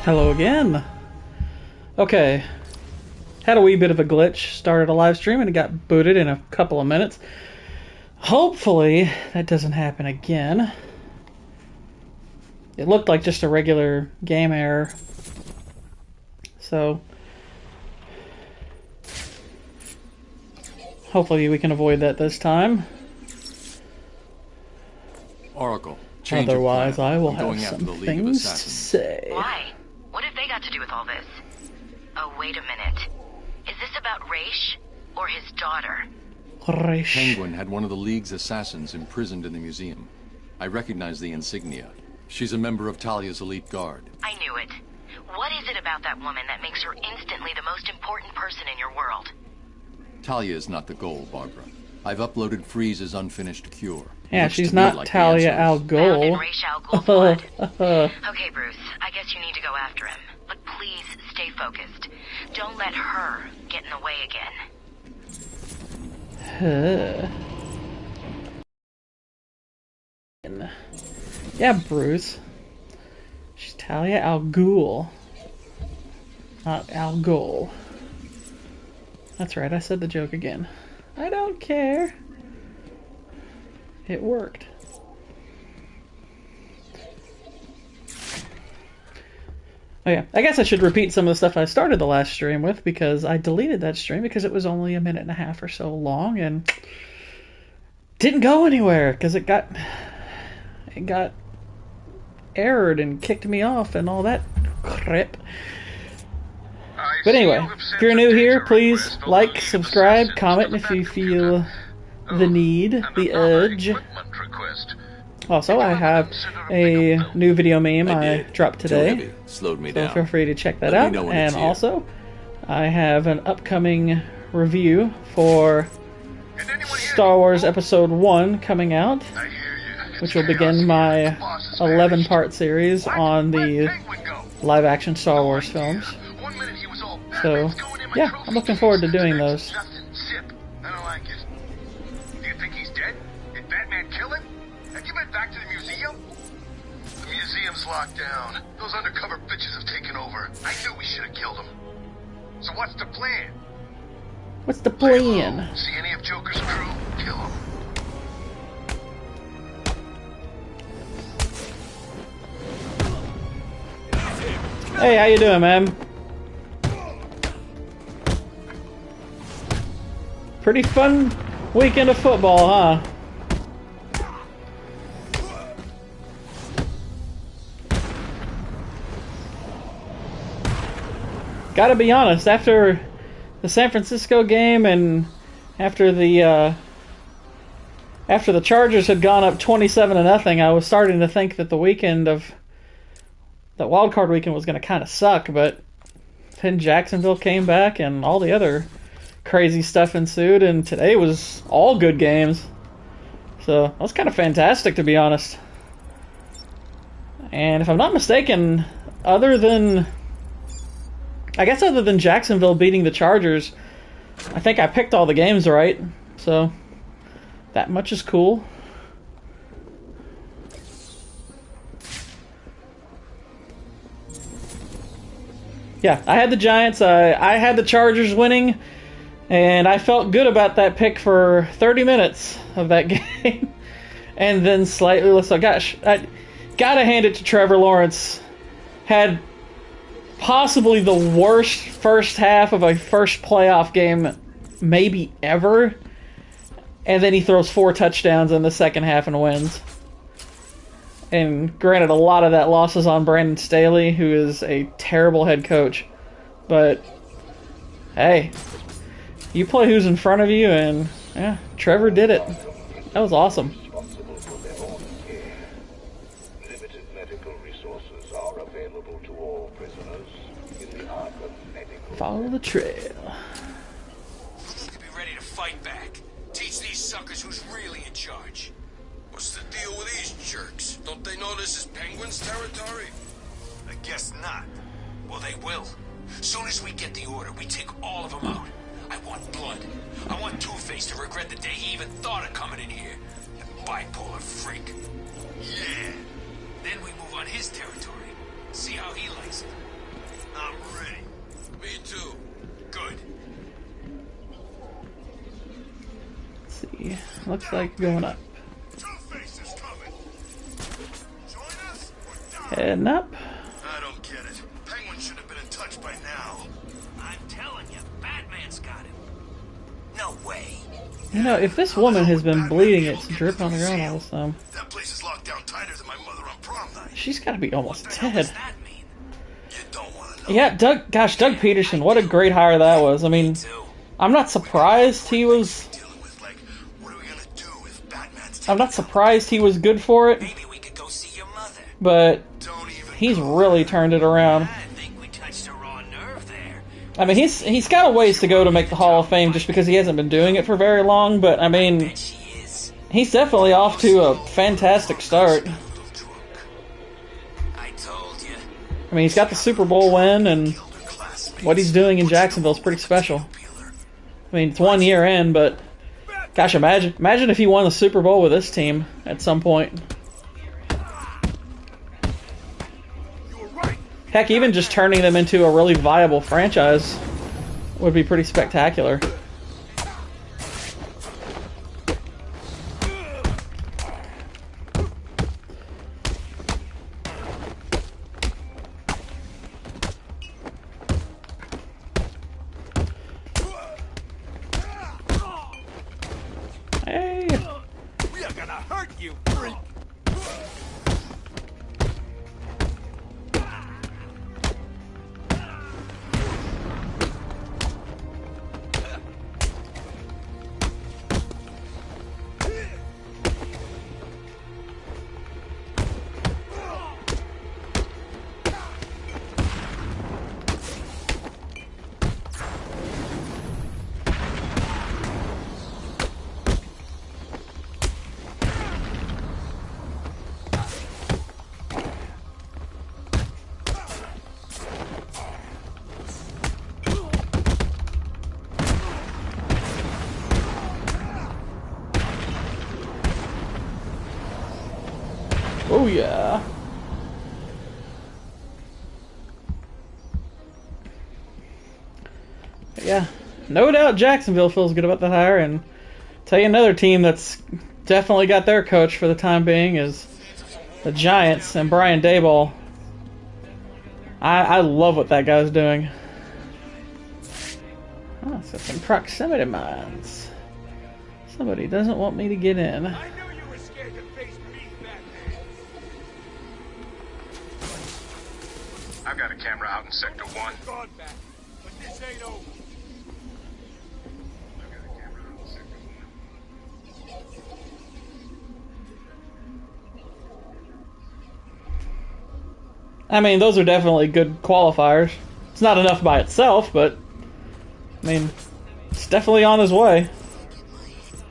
Hello again. Okay. Had a wee bit of a glitch. Started a live stream and it got booted in a couple of minutes. Hopefully that doesn't happen again. It looked like just a regular game error. So hopefully we can avoid that this time. Oracle. Otherwise I will have some things to say. Why? What have they got to do with all this? Oh, wait a minute. Is this about Raish or his daughter? Raish. Penguin had one of the League's assassins imprisoned in the museum. I recognize the insignia. She's a member of Talia's elite guard. I knew it. What is it about that woman that makes her instantly the most important person in your world? Talia is not the goal, Barbara. I've uploaded Freeze's unfinished cure. Yeah, she's not Talia al Ghul. Raish al Ghul's blood. Okay, Bruce, I guess you need to go after him. But please stay focused. Don't let her get in the way again. Yeah, Bruce. She's Talia al Ghul. Not al Ghul. That's right, I said the joke again. I don't care. It worked. Oh yeah, I guess I should repeat some of the stuff I started the last stream with, because I deleted that stream because it was only a minute and a half or so long and didn't go anywhere because it got errored and kicked me off and all that crap. But anyway, if you're new here, please like, subscribe, comment if you feel the need, the urge. Also, I have a new video meme I dropped today, so feel free to check that out. And also, I have an upcoming review for Star Wars Episode 1 coming out, which will begin my 11-part series on the live-action Star Wars films. So, yeah, I'm looking forward to doing those. Back to the museum? The museum's locked down. Those undercover bitches have taken over. I knew we should have killed them. So what's the plan? What's the plan? See any of Joker's crew? Kill them. Hey, how you doing, man? Pretty fun weekend of football, huh? Gotta be honest, after the San Francisco game and after the Chargers had gone up 27-0, I was starting to think that the weekend of the wildcard weekend was going to kind of suck, but then Jacksonville came back and all the other crazy stuff ensued, and today was all good games. So that was kind of fantastic, to be honest. And if I'm not mistaken, other than Jacksonville beating the Chargers, I think I picked all the games right. So, that much is cool. Yeah, I had the Giants. I had the Chargers winning. And I felt good about that pick for 30 minutes of that game. And then slightly less. So, gosh, I gotta hand it to Trevor Lawrence. Had possibly the worst first half of a first playoff game maybe ever, and then he throws 4 touchdowns in the second half and wins. And granted, a lot of that loss is on Brandon Staley, who is a terrible head coach, but hey, you play who's in front of you, and yeah, Trevor did it. That was awesome. Follow the trail. We need to be ready to fight back. Teach these suckers who's really in charge. What's the deal with these jerks? Don't they know this is Penguin's territory? I guess not. Well, they will. Soon as we get the order, we take all of them out. I want blood. I want Two-Face to regret the day he even thought of coming in here. That bipolar freak. Yeah. Then we move on his territory. See how he likes it. I'm ready. Me too. Good. Let's see. Looks like going up. Two-Face is coming. Join us or die. Heading up. I don't get it. Penguin should have been in touch by now. I'm telling you, Batman's got him. No way. You know, if this woman has been bleeding, it's dripping on the ground all this time. That place is locked down tighter than my mother on prom night. She's got to be almost What the hell does dead. that mean? You don't want to know. Yeah, Doug Peterson, what a great hire that was. I mean, Too. I'm not surprised he was. Dealing with, like, what are we gonna do if Batman's I'm not surprised he was good for it, Maybe we could go see your mother. but Don't even he's go. really turned it around. I think we touched a raw nerve there. I mean, he's got a ways to go to make the Hall of Fame just because he hasn't been doing it for very long, but I mean, Bet she is. he's definitely off to a fantastic start. I told you. I mean, he's got the Super Bowl win, and what he's doing in Jacksonville is pretty special. I mean, it's 1 year in, but gosh, imagine if he won the Super Bowl with this team at some point. Heck, even just turning them into a really viable franchise would be pretty spectacular. Hey! We are gonna hurt you, freak. Oh yeah. Yeah, no doubt Jacksonville feels good about the hire, and tell you another team that's definitely got their coach for the time being is the Giants and Brian Daboll. I love what that guy's doing. Oh, so some proximity mines. Somebody doesn't want me to get in. I knew you were scared to face me, Batman. I've got a camera out in Sector 1. Gone back, but this ain't over. I've got a camera out in Sector 1. I mean, those are definitely good qualifiers. It's not enough by itself, but I mean, it's definitely on his way.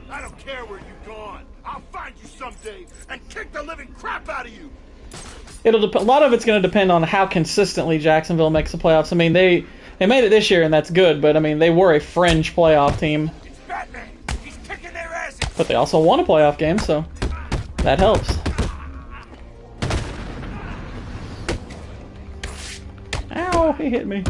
I don't care where you've gone. I'll find you someday and kick the living crap out of you. A lot of it's going to depend on how consistently Jacksonville makes the playoffs. I mean, they made it this year, and that's good, but I mean, they were a fringe playoff team. It's Batman. He's kicking their asses. But they also won a playoff game, so that helps. Ow, he hit me.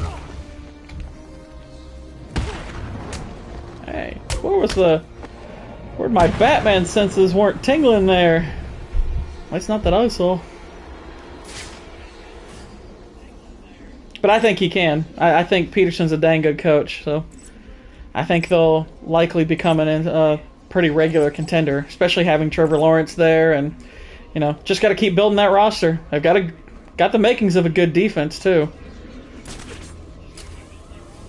Hey, where'd my Batman senses weren't tingling there? At least not that I saw. But I think he can. I think Peterson's a dang good coach, so I think they'll likely become a pretty regular contender, especially having Trevor Lawrence there, and you know, just got to keep building that roster. They've got the makings of a good defense too.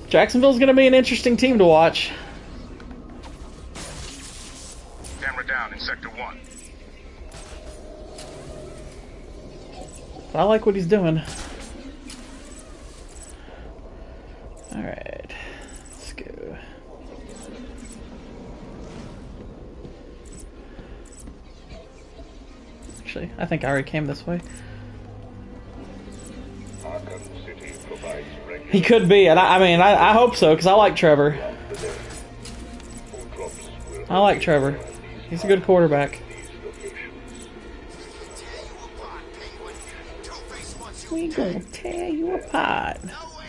Jacksonville's going to be an interesting team to watch. Camera down in Sector 1. But I like what he's doing. Alright, let's go. Actually, I think I already came this way. Arkham City provides regular He could be, and I hope so, because I like Trevor. drops will I like Trevor. He's a good quarterback. these locations. We gonna tear you apart. No way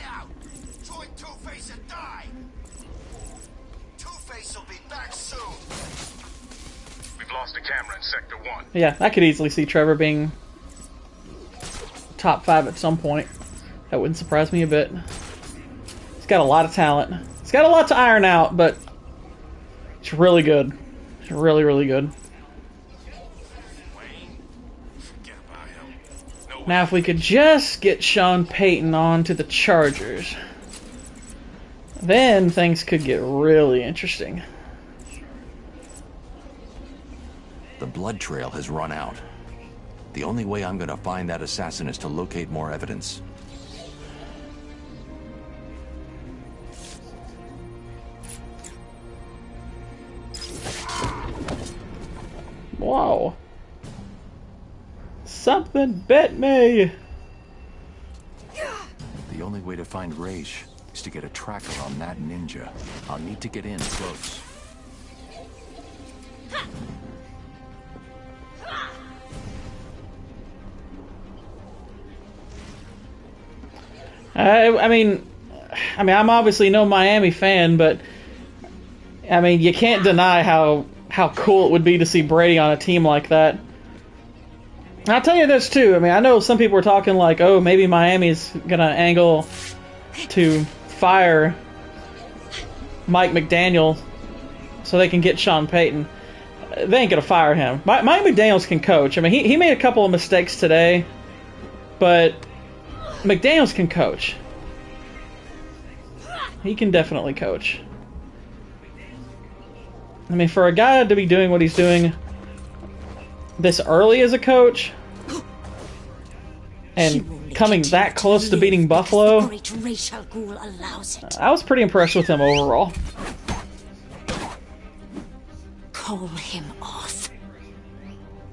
we've lost a camera in Sector 1. Yeah, I could easily see Trevor being top 5 at some point. That wouldn't surprise me a bit. He's got a lot of talent. He's got a lot to iron out, but it's really good. It's really, really good. Now, if we could just get Sean Payton onto the Chargers, then things could get really interesting. The blood trail has run out. The only way I'm gonna find that assassin is to locate more evidence. Wow. Something bit me. The only way to find Raish is to get a tracker on that ninja. I'll need to get in close. I mean, I'm obviously no Miami fan, but I mean, you can't deny how cool it would be to see Brady on a team like that. And I'll tell you this too. I mean, I know some people are talking like, oh, maybe Miami's gonna angle to fire Mike McDaniel so they can get Sean Payton. They ain't gonna fire him. Mike McDaniels can coach. I mean, he made a couple of mistakes today, but McDaniels can coach. He can definitely coach. I mean, for a guy to be doing what he's doing this early as a coach and coming that close to beating Buffalo, I was pretty impressed with him overall. Call him off.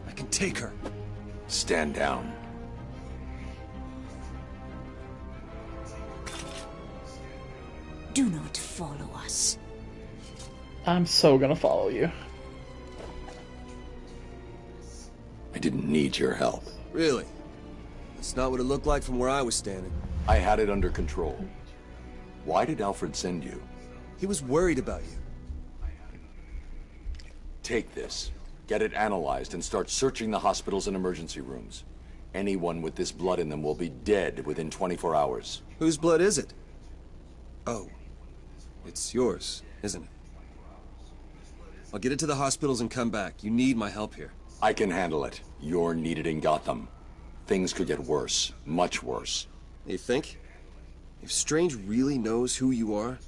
I can take her. Stand down. Do not follow us. I'm so gonna follow you. I didn't need your help. Really? That's not what it looked like from where I was standing. I had it under control. Why did Alfred send you? He was worried about you. Take this, get it analyzed, and start searching the hospitals and emergency rooms. Anyone with this blood in them will be dead within 24 hours. Whose blood is it? Oh. It's yours, isn't it? I'll get it to the hospitals and come back. You need my help here. I can handle it. You're needed in Gotham. Things could get worse. Much worse. You think? If Strange really knows who you are,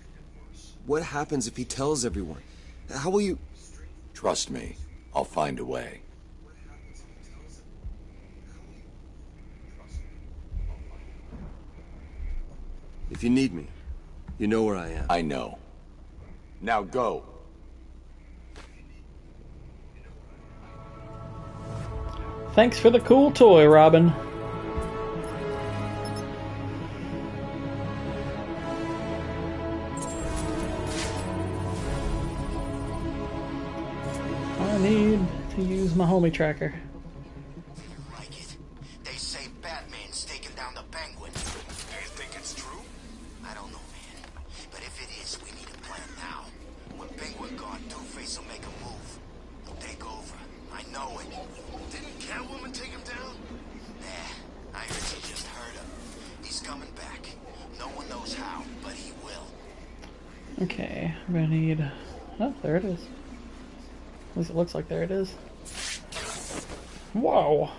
what happens if he tells everyone? How will you... Trust me. I'll find a way. If you need me, you know where I am. I know. Now go. Thanks for the cool toy, Robin. I need to use my homie tracker. Like it. They say Batman's taking down the Penguin. Do you think it's true? I don't know, man. But if it is, we need a plan now. When Penguin gone, Two-Face will make a move. He'll take over. I know it. Didn't Catwoman take him down? Nah, I heard she just heard him. He's coming back. No one knows how, but he will. Okay, I'm gonna need... Oh, there it is. At least it looks like there it is. Whoa!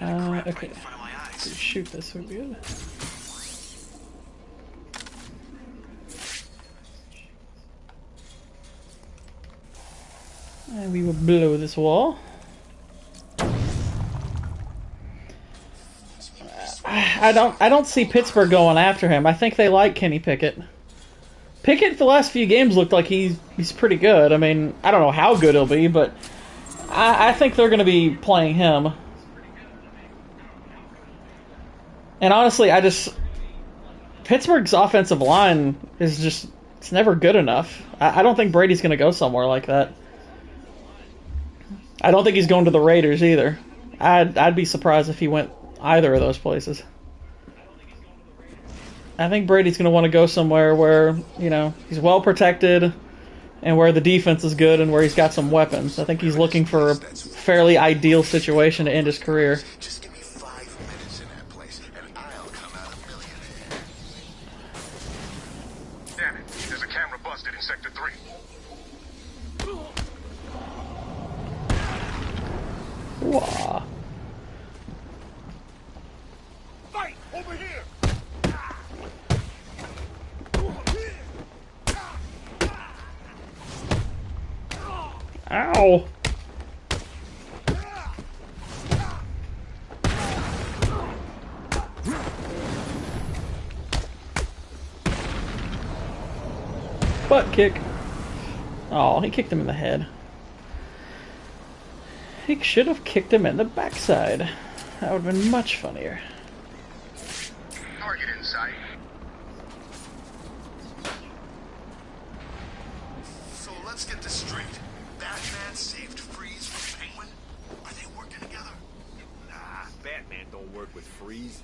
Okay. So shoot this would be good. And we will blow this wall. I don't see Pittsburgh going after him. I think they like Kenny Pickett. Pickett the last few games looked like he's pretty good. I mean, I don't know how good he'll be, but I think they're going to be playing him. And honestly, Pittsburgh's offensive line is just, it's never good enough. I don't think Brady's going to go somewhere like that. I don't think he's going to the Raiders either. I'd be surprised if he went either of those places. I think Brady's going to want to go somewhere where, you know, he's well protected and where the defense is good and where he's got some weapons. I think he's looking for a fairly ideal situation to end his career. Just give me 5 minutes in that place, and I'll come out a millionaire. Damn it, there's a camera busted in Sector 3. Wah. Fight! Over here! Ow! Butt kick. Oh, he kicked him in the head. He should have kicked him in the backside. That would have been much funnier. Target in sight. So let's get this straight. Batman saved Freeze from Penguin? Are they working together? Nah, Batman don't work with Freeze.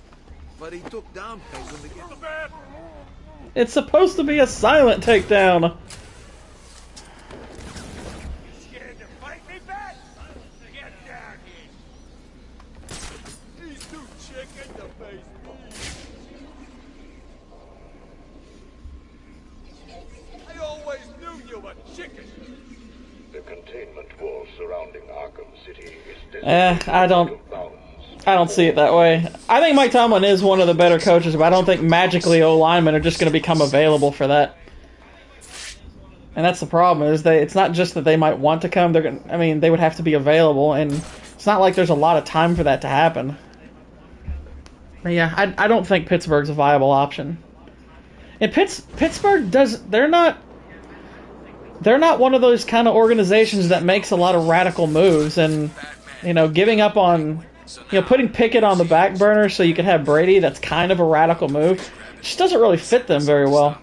But he took down Penguin to get the bat. It's supposed to be a silent takedown. Scared to fight me, Bat? Get down here. These two chickens to face me. I always knew you were chicken. The containment wall surrounding Arkham City is I don't see it that way. I think Mike Tomlin is one of the better coaches, but I don't think magically O-linemen are just going to become available for that. And that's the problem, is it's not just that they might want to come, they would have to be available, and it's not like there's a lot of time for that to happen. But yeah, I don't think Pittsburgh's a viable option. And Pittsburgh they're not one of those kind of organizations that makes a lot of radical moves, and, you know, giving up on, you know, putting Pickett on the back burner so you can have Brady, that's kind of a radical move. It just doesn't really fit them very well.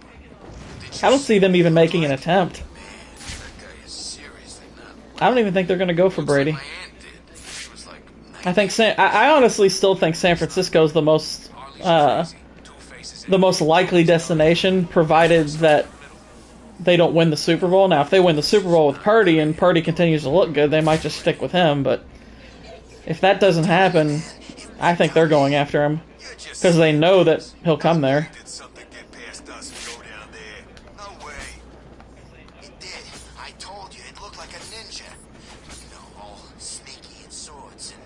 I don't see them even making an attempt. I don't even think they're going to go for Brady. I honestly still think San Francisco is the most likely destination, provided that they don't win the Super Bowl. Now, if they win the Super Bowl with Purdy and Purdy continues to look good, they might just stick with him, but if that doesn't happen, I think they're going after him because they know that he'll come there. Did something get past us and go down there? No way. It did. I told you, it looked like a ninja. You know, all sneaky and swords and...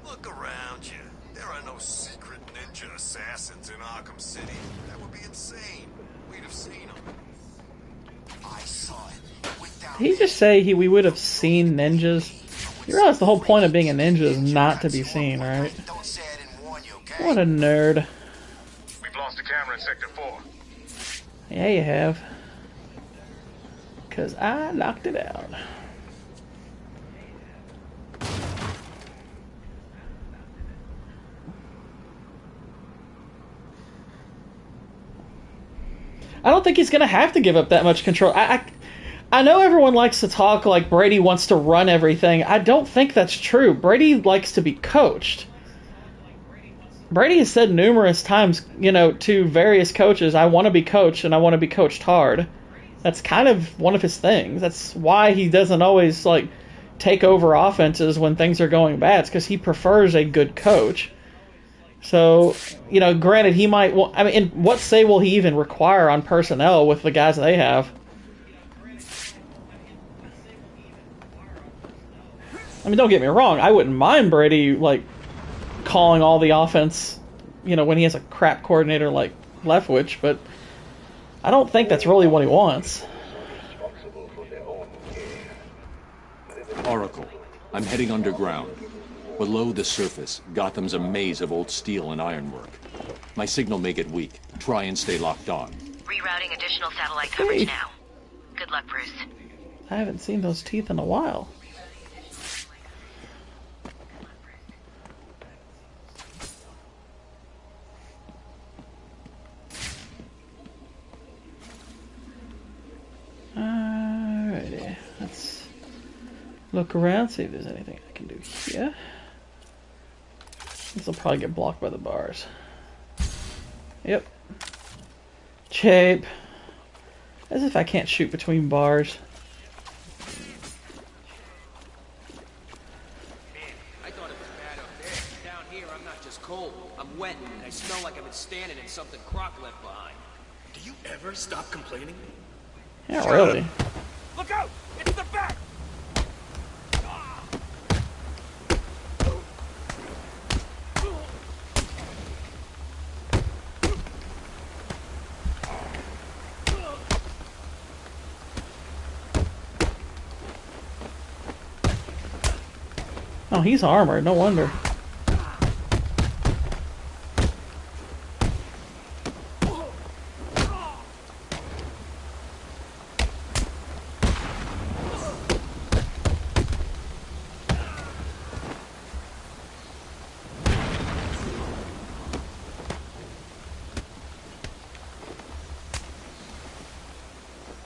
Look around you. There are no secret ninja assassins in Arkham City. That would be insane. We'd have seen them. I saw it. Did he just say we would have seen ninjas? You realize the whole point of being a ninja is not to be seen, right? What a nerd. We've lost a camera in Sector 4. Yeah, you have. Because I knocked it out. I don't think he's going to have to give up that much control. I know everyone likes to talk like Brady wants to run everything. I don't think that's true. Brady likes to be coached. Brady has said numerous times, you know, to various coaches, I want to be coached and I want to be coached hard. That's kind of one of his things. That's why he doesn't always, like, take over offenses when things are going bad. It's because he prefers a good coach. So, you know, granted, he might... and what say will he even require on personnel with the guys they have? I mean, don't get me wrong. I wouldn't mind Brady, like, calling all the offense, you know, when he has a crap coordinator like Leftwich, but I don't think that's really what he wants. Oracle, I'm heading underground. Below the surface, Gotham's a maze of old steel and ironwork. My signal may get weak. Try and stay locked on. Rerouting additional satellite coverage now. Good luck, Bruce. I haven't seen those teeth in a while. Alrighty, let's look around, see if there's anything I can do here. This will probably get blocked by the bars. Yep. Cape. As if I can't shoot between bars. I thought it was bad up there. Down here, I'm not just cold. I'm wet, and I smell like I've been standing in something Croc left behind. Do you ever stop complaining? Yeah, really. Look out! It's the bat! Oh, he's armored. No wonder.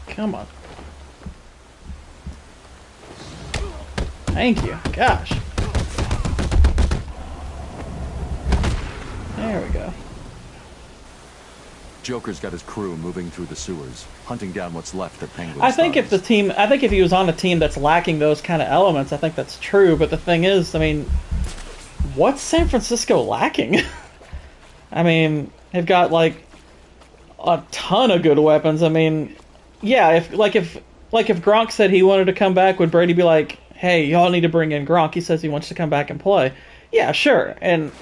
Come on. Thank you. Gosh. There we go. Joker's got his crew moving through the sewers, hunting down what's left of Penguin's I think if he was on a team that's lacking those kind of elements, I think that's true. But the thing is, I mean, what's San Francisco lacking? I mean, they've got like a ton of good weapons. I mean, yeah, if Gronk said he wanted to come back, would Brady be like, "Hey, y'all need to bring in Gronk. He says he wants to come back and play." Yeah, sure. And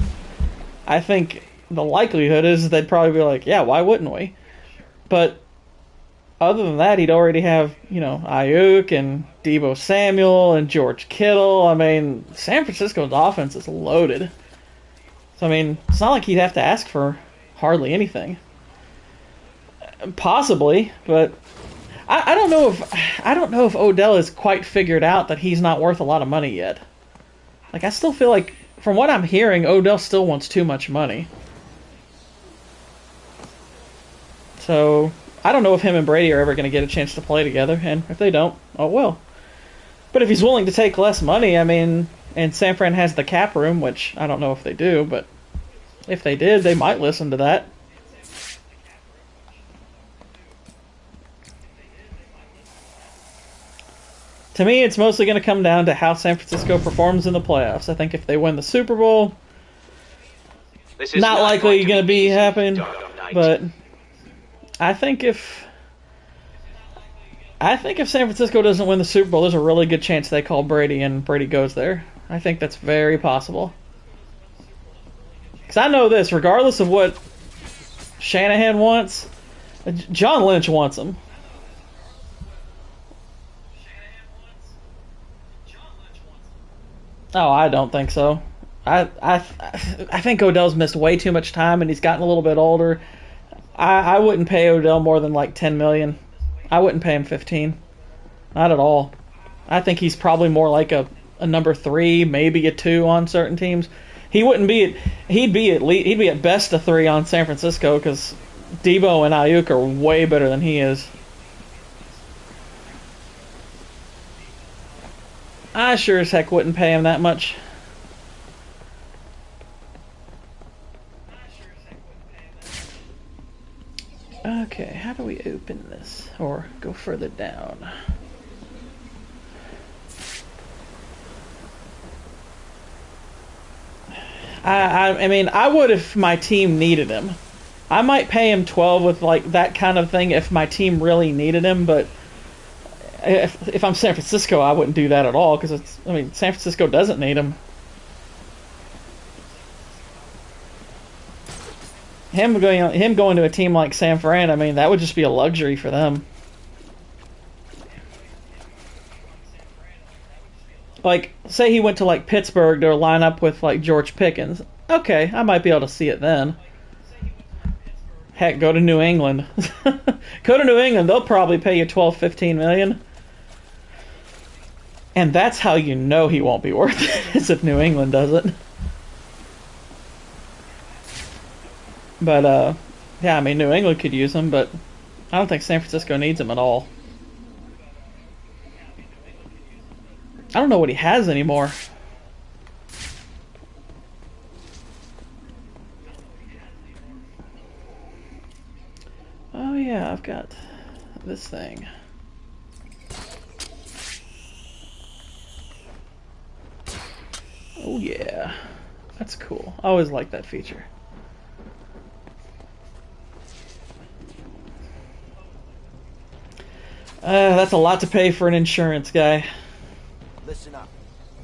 I think the likelihood is they'd probably be like, "Yeah, why wouldn't we?" But other than that, he'd already have, Ayuk and Deebo Samuel and George Kittle. I mean, San Francisco's offense is loaded. So, I mean, it's not like he'd have to ask for hardly anything. Possibly, but I don't know if Odell has quite figured out that he's not worth a lot of money yet. Like, I still feel like, from what I'm hearing, Odell still wants too much money. So, I don't know if him and Brady are ever going to get a chance to play together, and if they don't, oh well. But if he's willing to take less money, I mean, and San Fran has the cap room, which I don't know if they do, but if they did, they might listen to that. To me, it's mostly going to come down to how San Francisco performs in the playoffs. I think if they win the Super Bowl, not likely going to be happening. But I think if San Francisco doesn't win the Super Bowl, there's a really good chance they call Brady and Brady goes there. I think that's very possible. Because I know this, regardless of what Shanahan wants, John Lynch wants him. Oh, I don't think so. I think Odell's missed way too much time, and he's gotten a little bit older. I wouldn't pay Odell more than like $10 million. I wouldn't pay him 15. Not at all. I think he's probably more like a number 3, maybe a 2 on certain teams. He'd be at best a 3 on San Francisco, because Deebo and Ayuk are way better than he is. I sure as heck wouldn't pay him that much. Okay, how do we open this? Or go further down? I mean, I would if my team needed him. I might pay him 12 with like that kind of thing if my team really needed him, but if I'm San Francisco, I wouldn't do that at all, because San Francisco doesn't need him. Him going to a team like San Fran, I mean, that would just be a luxury for them. Like, say he went to like Pittsburgh to line up with like George Pickens. Okay, I might be able to see it then. Heck, go to New England. Go to New England, they'll probably pay you 12, 15 million. And that's how you know he won't be worth it, is if New England does it. But, yeah, I mean, New England could use him, but I don't think San Francisco needs him at all. I don't know what he has anymore. Oh, I've got this thing. Oh yeah, that's cool. I always like that feature. That's a lot to pay for an insurance guy. Listen up.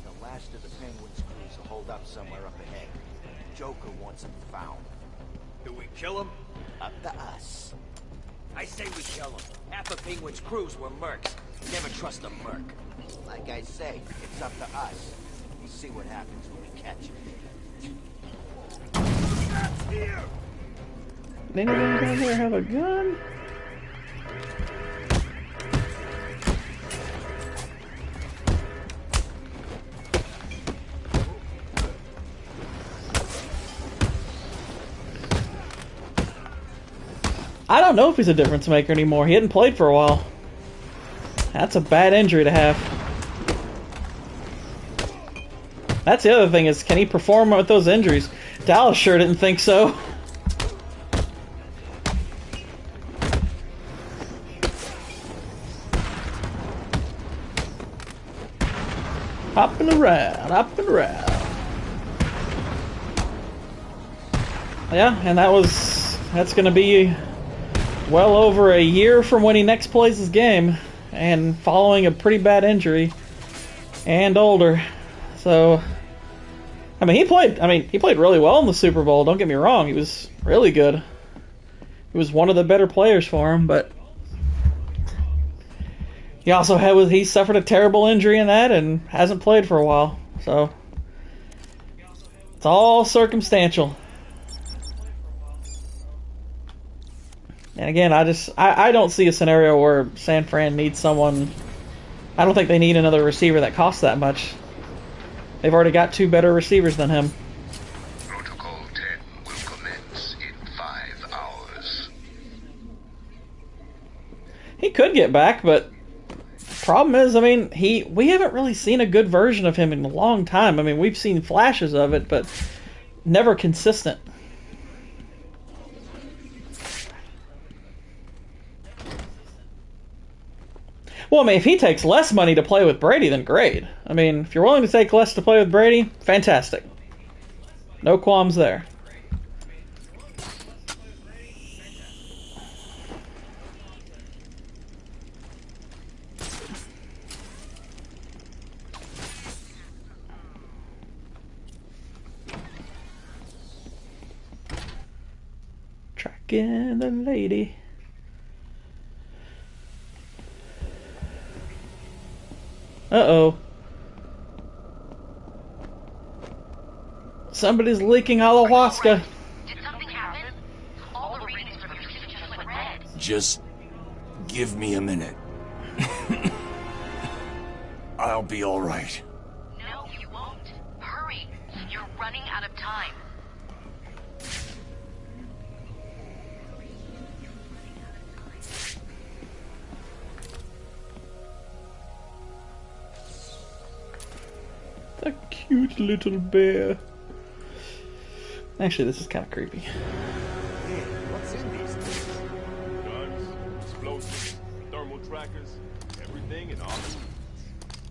The last of the Penguins crews will hold up somewhere up ahead. Joker wants them found. Do we kill him? Up to us. I say we kill him. Half of Penguin's crews were mercs. Never trust a merc. Like I say, it's up to us. We'll see what happens when we catch him. That's here! Anybody down here have a gun? I don't know if he's a difference maker anymore. He hadn't played for a while. That's a bad injury to have. That's the other thing is, can he perform with those injuries? Dallas sure didn't think so. Hopping around, hopping around. Yeah, and that's gonna be well over a year from when he next plays his game, and following a pretty bad injury, and older. So, I mean, he played really well in the Super Bowl. Don't get me wrong, he was really good. He was one of the better players for him, but he suffered a terrible injury in that and hasn't played for a while. So, it's all circumstantial. And again, I don't see a scenario where San Fran needs someone. I don't think they need another receiver that costs that much. They've already got two better receivers than him. Protocol 10 will commence in 5 hours. He could get back, but the problem is, I mean, we haven't really seen a good version of him in a long time. I mean, we've seen flashes of it, but never consistent. Well, I mean, if he takes less money to play with Brady, then great. I mean, if you're willing to take less to play with Brady, fantastic. No qualms there. Tracking the lady. Uh-oh. Somebody's leaking ayahuasca. Did something happen? All the readings from your system just went red. Just give me a minute. I'll be all right. No, you won't. Hurry. You're running out of time. A cute little bear. Actually, this is kind of creepy. Hey, what's in these things? Guns, explosives, thermal trackers, everything and all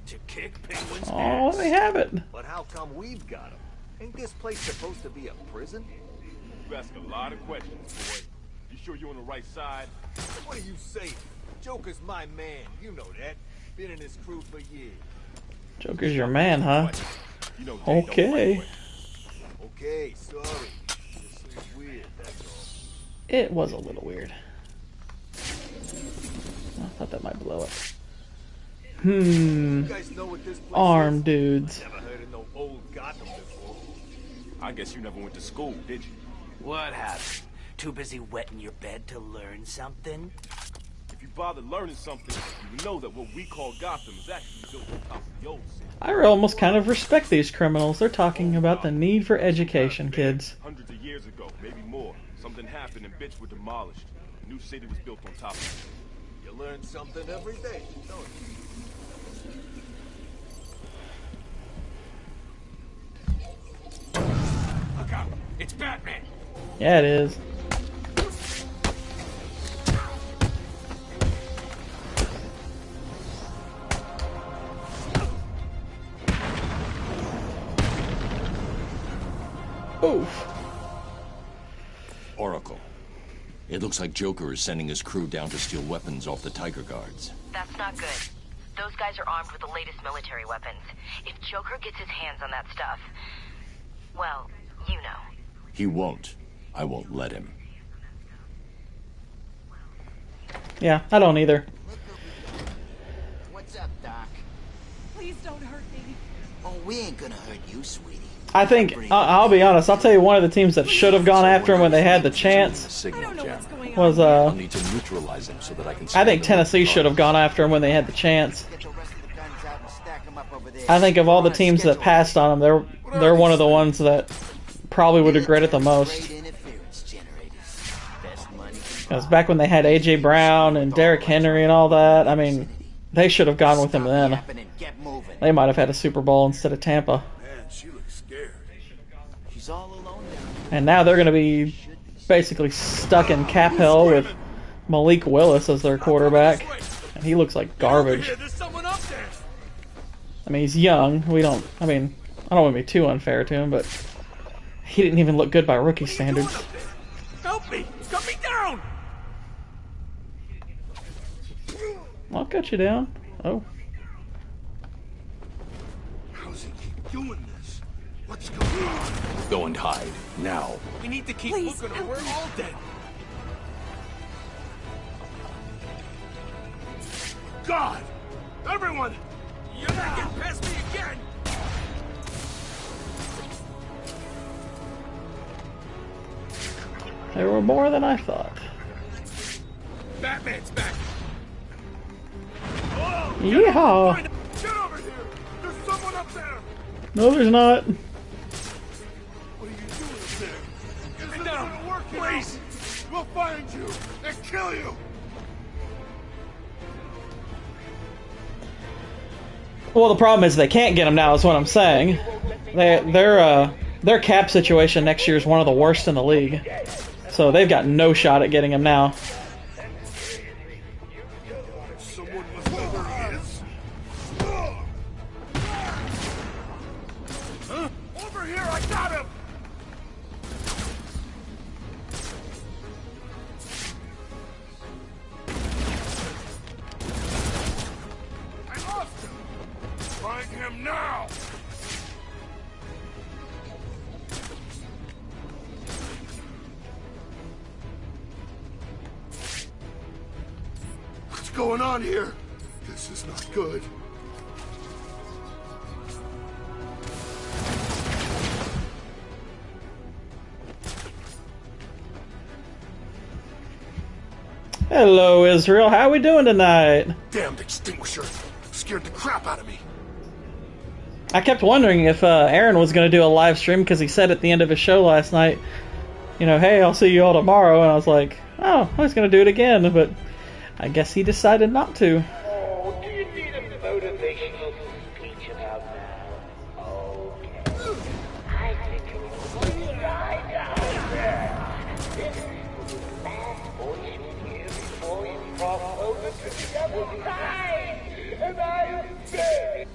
To kick Penguins' Oh, ass. they have it. But how come we've got them? Ain't this place supposed to be a prison? You ask a lot of questions, boy. You sure you're on the right side? What are you saying? Joker's my man, you know that. Been in his crew for years. Joker's your man, huh? You know, Jay don't like Okay. questions. Okay, sorry. This seems weird, that's all. It was a little weird. I thought that might blow up. You guys know what this place Arm is? dudes. Never heard of no old Gotham before. I guess you never went to school, did you? What happened? Too busy wetting your bed to learn something? If you bother learning something, you know that what we call Gotham is actually built on top of the old city. I almost kind of respect these criminals. They're talking about the need for education, kids. Hundreds of years ago, maybe more, something happened and bits were demolished. A new city was built on top of it. You learn something every day, don't you? Look out! It's Batman! Yeah, it is. Oof. Oracle. It looks like Joker is sending his crew down to steal weapons off the Tiger Guards. That's not good. Those guys are armed with the latest military weapons. If Joker gets his hands on that stuff, well, you know. He won't. I won't let him. Yeah, I don't either. What's up, Doc? Please don't hurt me. Oh, we ain't gonna hurt you, sweetie. I think, I'll be honest, I'll tell you one of the teams that should have gone after him when they had the chance was, I'll need to neutralize him so that I can... I think Tennessee should have gone after him when they had the chance. I think of all the teams that passed on him, they're one of the ones that probably would regret it the most. Because back when they had A.J. Brown and Derrick Henry and all that, I mean, they should have gone with him then. They might have had a Super Bowl instead of Tampa. And now they're going to be basically stuck in cap hell with Malik Willis as their quarterback. And he looks like garbage. I mean, he's young. I don't want to be too unfair to him, but he didn't even look good by rookie standards. Help me! Cut me down! I'll cut you down. Oh. How's he keep doing this? What's going on? Go and hide, now. We need to keep Please, looking or we're all dead. God! Everyone! You're not getting past me again! There were more than I thought. Batman's back! Yeehaw! Get over here! There's someone up there! No, there's not. What are you doing up there? Get down! Work, please! We'll find you and kill you! Well, the problem is they can't get him now, is what I'm saying. Their cap situation next year is one of the worst in the league. So they've got no shot at getting him now. Someone must know where he is. Huh? Over here, I got him! I lost him! Find him now! What's going on here? This is not good. Hello, Israel. How we doing tonight? Damned extinguisher. Scared the crap out of me. I kept wondering if Aaron was going to do a live stream because he said at the end of his show last night, you know, hey, I'll see you all tomorrow. And I was like, oh, I was going to do it again. But I guess he decided not to. Oh, do you need a motivational speech about now? Okay. I think you will die down there. This will be the last voice you hear before you cross over to the other side. And I am dead.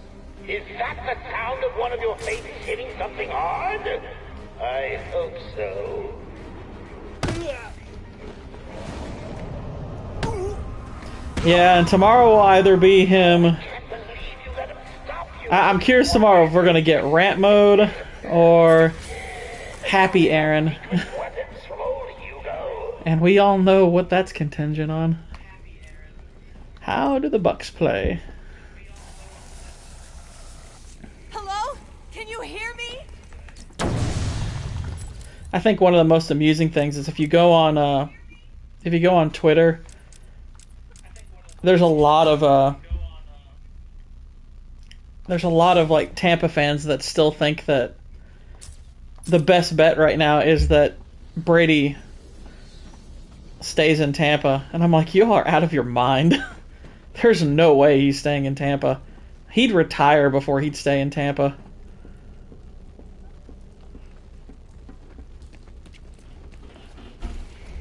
Is that the sound of one of your faces hitting something hard? I hope so. Yeah, and tomorrow will either be him... I'm curious tomorrow if we're going to get rant mode or happy Aaron. And we all know what that's contingent on. How do the Bucks play? Hello? Can you hear me? I think one of the most amusing things is if you go on Twitter, there's a lot of like Tampa fans that still think that the best bet right now is that Brady stays in Tampa, and I'm like, you are out of your mind. There's no way he's staying in Tampa. He'd retire before he'd stay in Tampa.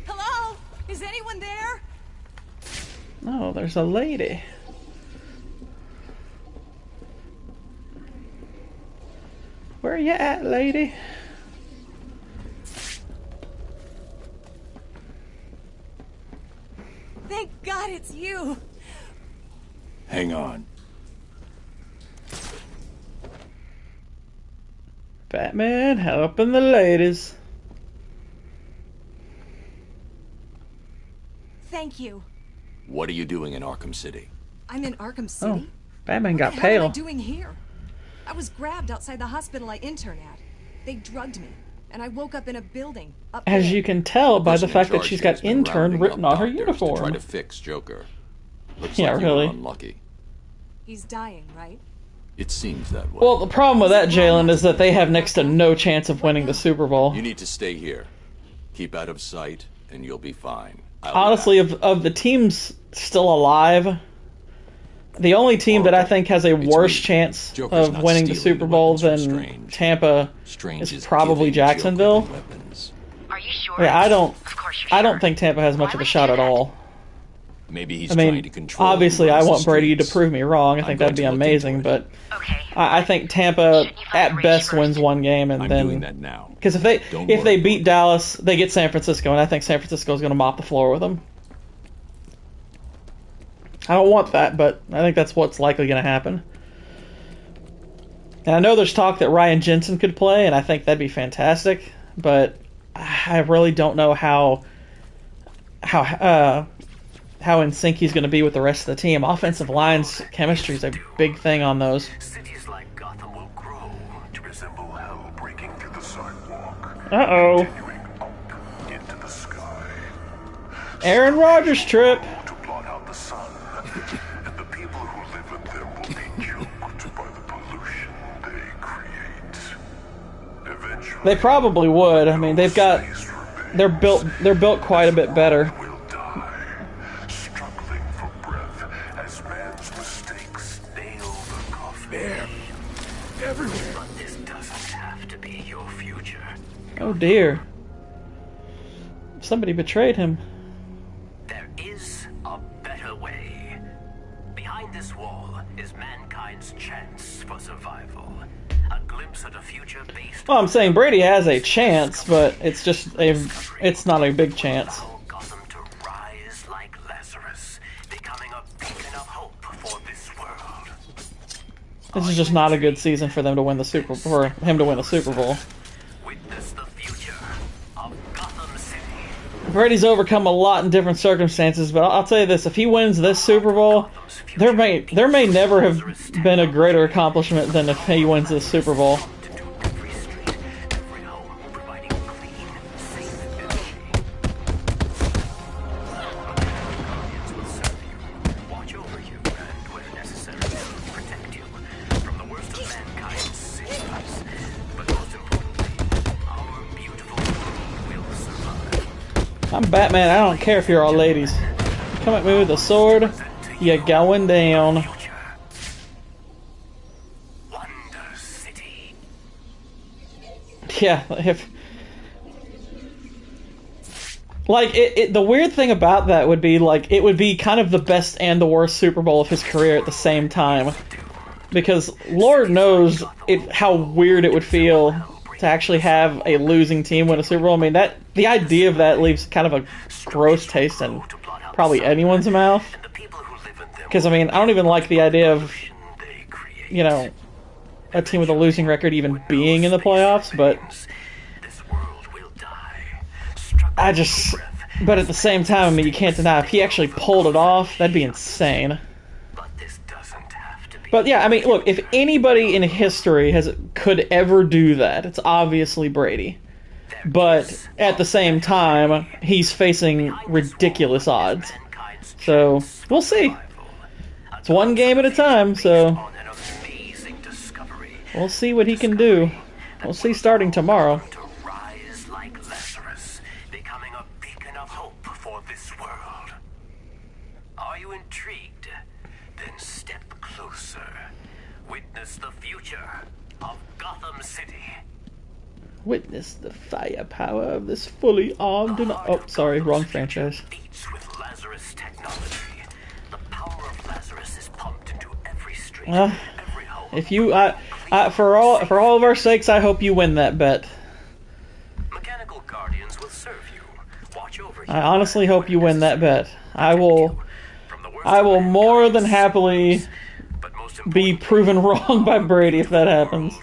Hello? Is anyone there? Oh, there's a lady. Where you at, lady? God, it's you. Hang on. Batman helping the ladies. Thank you. What are you doing in Arkham City? I'm in Arkham City. Batman got What the hell am I pale. doing here? I was grabbed outside the hospital I intern at. They drugged me, and I woke up in a building up As there. you can tell by the Person in fact that charge she's here has got been intern rounding written up on her doctors uniform. To try to fix Joker. Looks Yeah, like you really. were unlucky. He's dying, right? It seems that way. Well, the problem with that, Jalen, is that they have next to no chance of winning the Super Bowl. You need to stay here. Keep out of sight, and you'll be fine. Honestly, of the teams still alive, the only team that I think has a worse chance Joker's of not winning the stealing Super the Bowl weapons from than Strange. Tampa Strange is probably giving Joker Jacksonville. the weapons. Are you sure? Yeah, I don't Sure. think Tampa has much of a shot at all. Maybe he's I trying mean, to control. obviously, who I runs the want Brady to streets. prove me wrong. I think that'd be amazing, but I think Tampa at best wins one game, and I'm then doing that now. because if Don't they worry. beat Dallas, they get San Francisco, and I think San Francisco is going to mop the floor with them. I don't want that, but I think that's what's likely going to happen. And I know there's talk that Ryan Jensen could play, and I think that'd be fantastic, but I really don't know how in sync he's going to be with the rest of the team. Offensive line's chemistry is a big thing on those. Cities like Gotham will grow to resemble hell breaking through the sidewalk. Uh-oh. Continuing up into the sky. Aaron Rodgers trip. To blot out the sun. And the people who live in them will be choked by the pollution they create. Eventually, They probably would. I mean, they're built quite a bit better. struggling for breath as man's mistakes nail the coffin. There. Everywhere. But this doesn't have to be your future. Oh dear. Somebody betrayed him. There is a better way. Behind this wall is mankind's chance for survival. A glimpse at a future based Well, I'm saying Brady has a chance, but it's not a big chance. Gotham to rise like Lazarus, becoming a beacon of hope for this world. This is just not a good season for him to win the Super Bowl. Witness the future of Gotham City. Brady's overcome a lot in different circumstances, but I'll tell you this: if he wins this Super Bowl, there may never have been a greater accomplishment than if he wins this Super Bowl. I'm Batman. I don't care if you're all ladies. Come at me with a sword, you're going down. Yeah, if like the weird thing about that would be like it would be kind of the best and the worst Super Bowl of his career at the same time, because Lord knows how weird it would feel to actually have a losing team win a Super Bowl. I mean, the idea of that leaves kind of a gross taste in probably anyone's mouth. Because I mean, I don't even like the idea of a team with a losing record even being in the playoffs, but but at the same time, I mean, you can't deny if he actually pulled it off, that'd be insane. But yeah, I mean, look, if anybody in history could ever do that, it's obviously Brady. But at the same time, he's facing ridiculous odds. So, we'll see. It's one game at a time, so we'll see what he can do. We'll see starting tomorrow. Are you intrigued? Then step closer. Witness the future of Gotham City. Witness the firepower of this fully armed and... Oh, sorry, wrong franchise. With Lazarus technology, the power of Lazarus is pumped into every street, If you, for all of our sakes, I hope you win that bet. Mechanical guardians will serve you, watch over you. I honestly hope you win that bet. I will I will more than happily be proven wrong by Brady if that happens.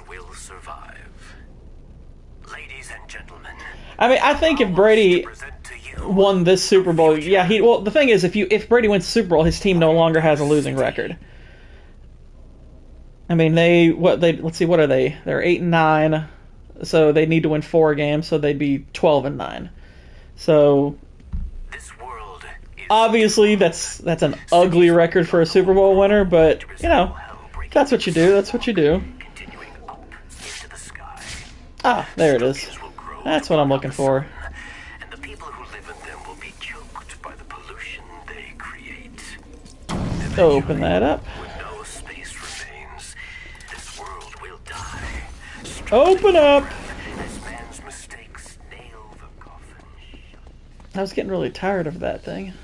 I mean, I think if Brady won this Super Bowl, yeah, he. Well, the thing is, if Brady wins the Super Bowl, his team no longer has a losing record. I mean, let's see, what are they? They're 8-9, so they need to win 4 games, so they'd be 12-9. So obviously, that's an ugly record for a Super Bowl winner, but you know, that's what you do. That's what you do. Ah, there it is. That's what I'm looking for. Open that up. Open up! I was getting really tired of that thing.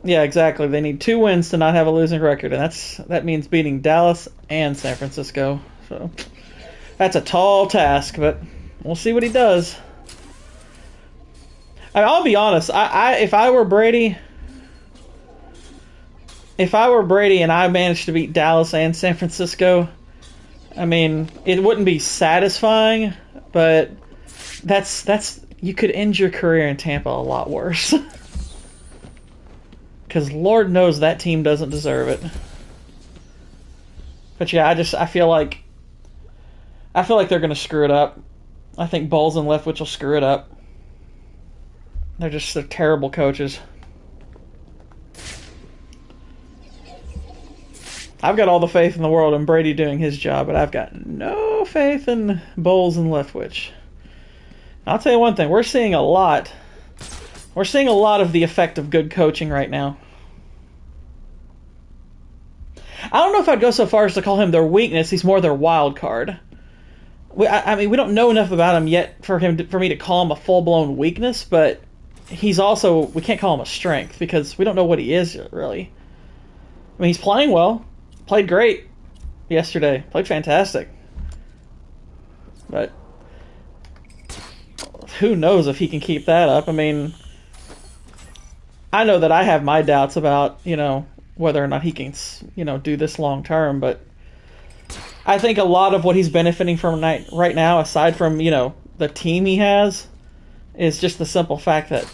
Yeah, exactly. They need 2 wins to not have a losing record, and that means beating Dallas and San Francisco. So that's a tall task, but we'll see what he does. I mean, I'll be honest. If I were Brady and I managed to beat Dallas and San Francisco, I mean, it wouldn't be satisfying, but that's you could end your career in Tampa a lot worse. Because Lord knows that team doesn't deserve it. But yeah, I feel like they're gonna screw it up. I think Bowles and Leftwich will screw it up. They're terrible coaches. I've got all the faith in the world in Brady doing his job, but I've got no faith in Bowles and Leftwich. I'll tell you one thing, we're seeing a lot of the effect of good coaching right now. I don't know if I'd go so far as to call him their weakness. He's more their wild card. I mean, we don't know enough about him yet for me to call him a full-blown weakness, but he's also, we can't call him a strength because we don't know what he is really. I mean, he's playing well. Played great yesterday. Played fantastic. But who knows if he can keep that up. I mean, I know that I have my doubts about, whether or not he can, do this long term, but I think a lot of what he's benefiting from right now, aside from, the team he has, is just the simple fact that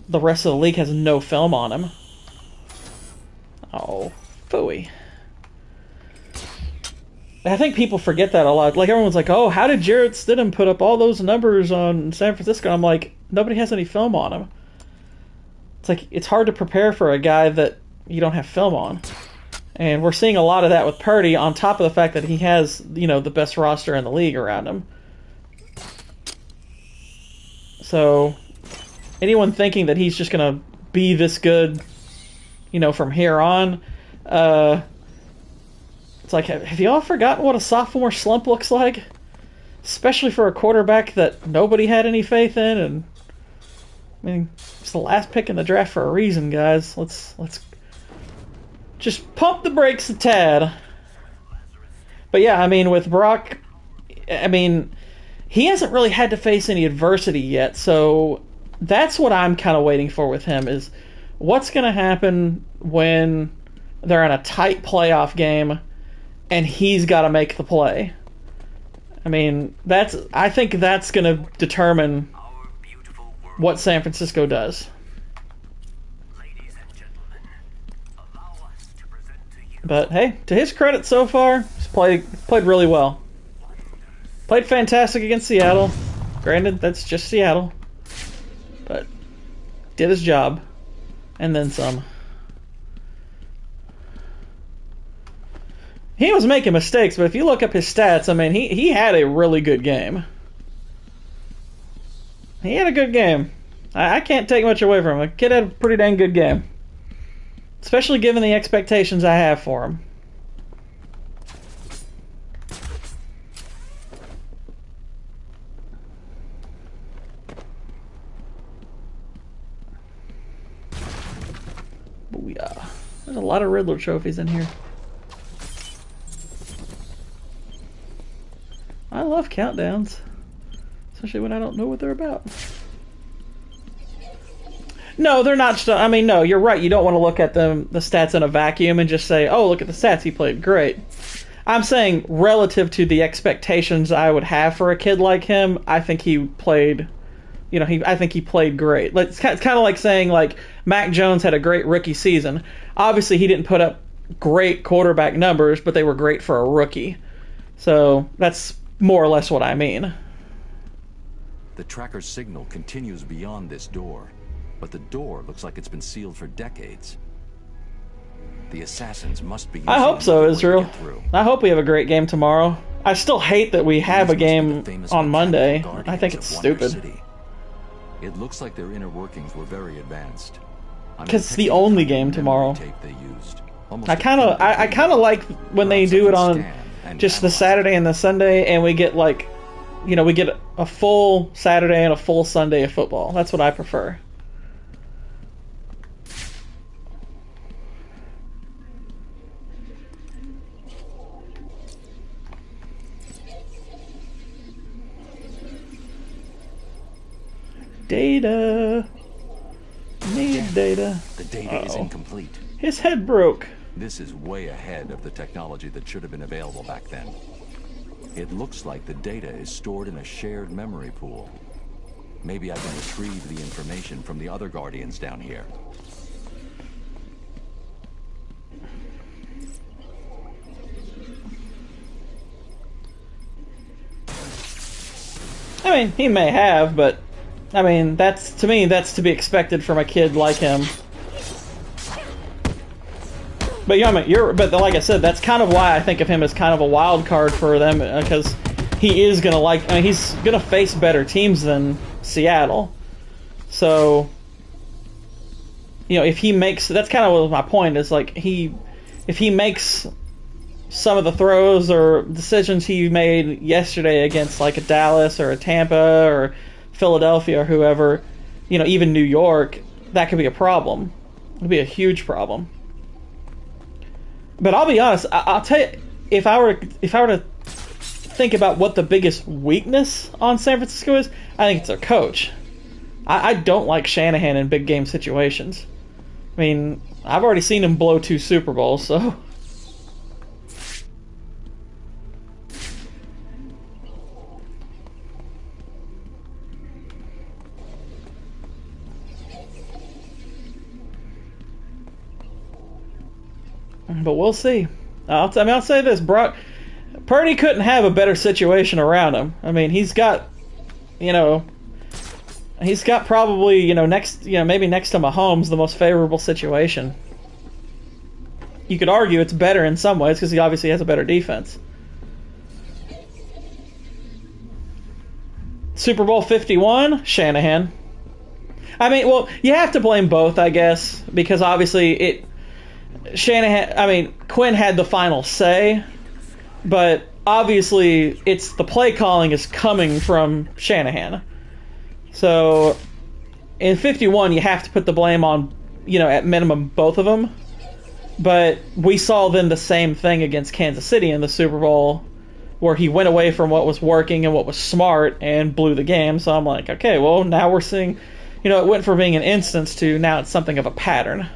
the rest of the league has no film on him. Oh, phooey. I think people forget that a lot. Like, everyone's like, oh, how did Jarrett Stidham put up all those numbers on San Francisco? I'm like, nobody has any film on him. It's like, it's hard to prepare for a guy that you don't have film on. And we're seeing a lot of that with Purdy, on top of the fact that he has, the best roster in the league around him. So, anyone thinking that he's just going to be this good, from here on, it's like, have you all forgotten what a sophomore slump looks like? Especially for a quarterback that nobody had any faith in, and I mean, it's the last pick in the draft for a reason, guys. Let's just pump the brakes a tad. But yeah, I mean, with Brock, I mean, he hasn't really had to face any adversity yet, so that's what I'm kind of waiting for with him, is what's going to happen when they're in a tight playoff game and he's got to make the play. I mean, I think that's going to determine what San Francisco does. But hey, to his credit so far, he's played really well. Played fantastic against Seattle. Granted, that's just Seattle. But did his job. And then some. He was making mistakes, but if you look up his stats, I mean, he had a really good game. He had a good game. I can't take much away from him. The kid had a pretty dang good game. Especially given the expectations I have for him. Booyah. There's a lot of Riddler trophies in here. I love countdowns. Especially when I don't know what they're about. No, they're not. I mean, no, you're right. You don't want to look at the stats in a vacuum and just say, "Oh, look at the stats. He played great." I'm saying relative to the expectations I would have for a kid like him, I think he played. I think he played great. It's kind of like saying like Mac Jones had a great rookie season. Obviously, he didn't put up great quarterback numbers, but they were great for a rookie. So that's more or less what I mean. The tracker's signal continues beyond this door, but the door looks like it's been sealed for decades. The assassins must be. I hope so, Israel. I hope we have a great game tomorrow. I still hate that we have a game on Monday. I think it's stupid. It looks like their inner workings were very advanced. Because it's the only game tomorrow. I kind of like when they do it on just the Saturday and the Sunday, and we get like, we get a full Saturday and a full Sunday of football. That's what I prefer. Data. Need data. The data is incomplete. His head broke. This is way ahead of the technology that should have been available back then. It looks like the data is stored in a shared memory pool. Maybe I can retrieve the information from the other Guardians down here. I mean, he may have, but I mean, that's to be expected from a kid like him. But but like I said, that's kind of why I think of him as kind of a wild card for them, because he is gonna he's gonna face better teams than Seattle. So, if he makes, that's kind of my point, is like if he makes some of the throws or decisions he made yesterday against like a Dallas or a Tampa or Philadelphia or whoever, even New York, that could be a problem. It would be a huge problem. But I'll be honest, I'll tell you, if I were to think about what the biggest weakness on San Francisco is, I think it's their coach. I don't like Shanahan in big game situations. I mean, I've already seen him blow 2 Super Bowls, so. But we'll see. I'll say this: Purdy couldn't have a better situation around him. I mean, he's got probably maybe next to Mahomes the most favorable situation. You could argue it's better in some ways because he obviously has a better defense. Super Bowl 51, Shanahan. I mean, well, you have to blame both, I guess, because obviously Quinn had the final say, but obviously it's the play calling is coming from Shanahan. So in 51, you have to put the blame on, at minimum both of them. But we saw then the same thing against Kansas City in the Super Bowl, where he went away from what was working and what was smart and blew the game. So I'm like, okay, well, now we're seeing, it went from being an instance to now it's something of a pattern.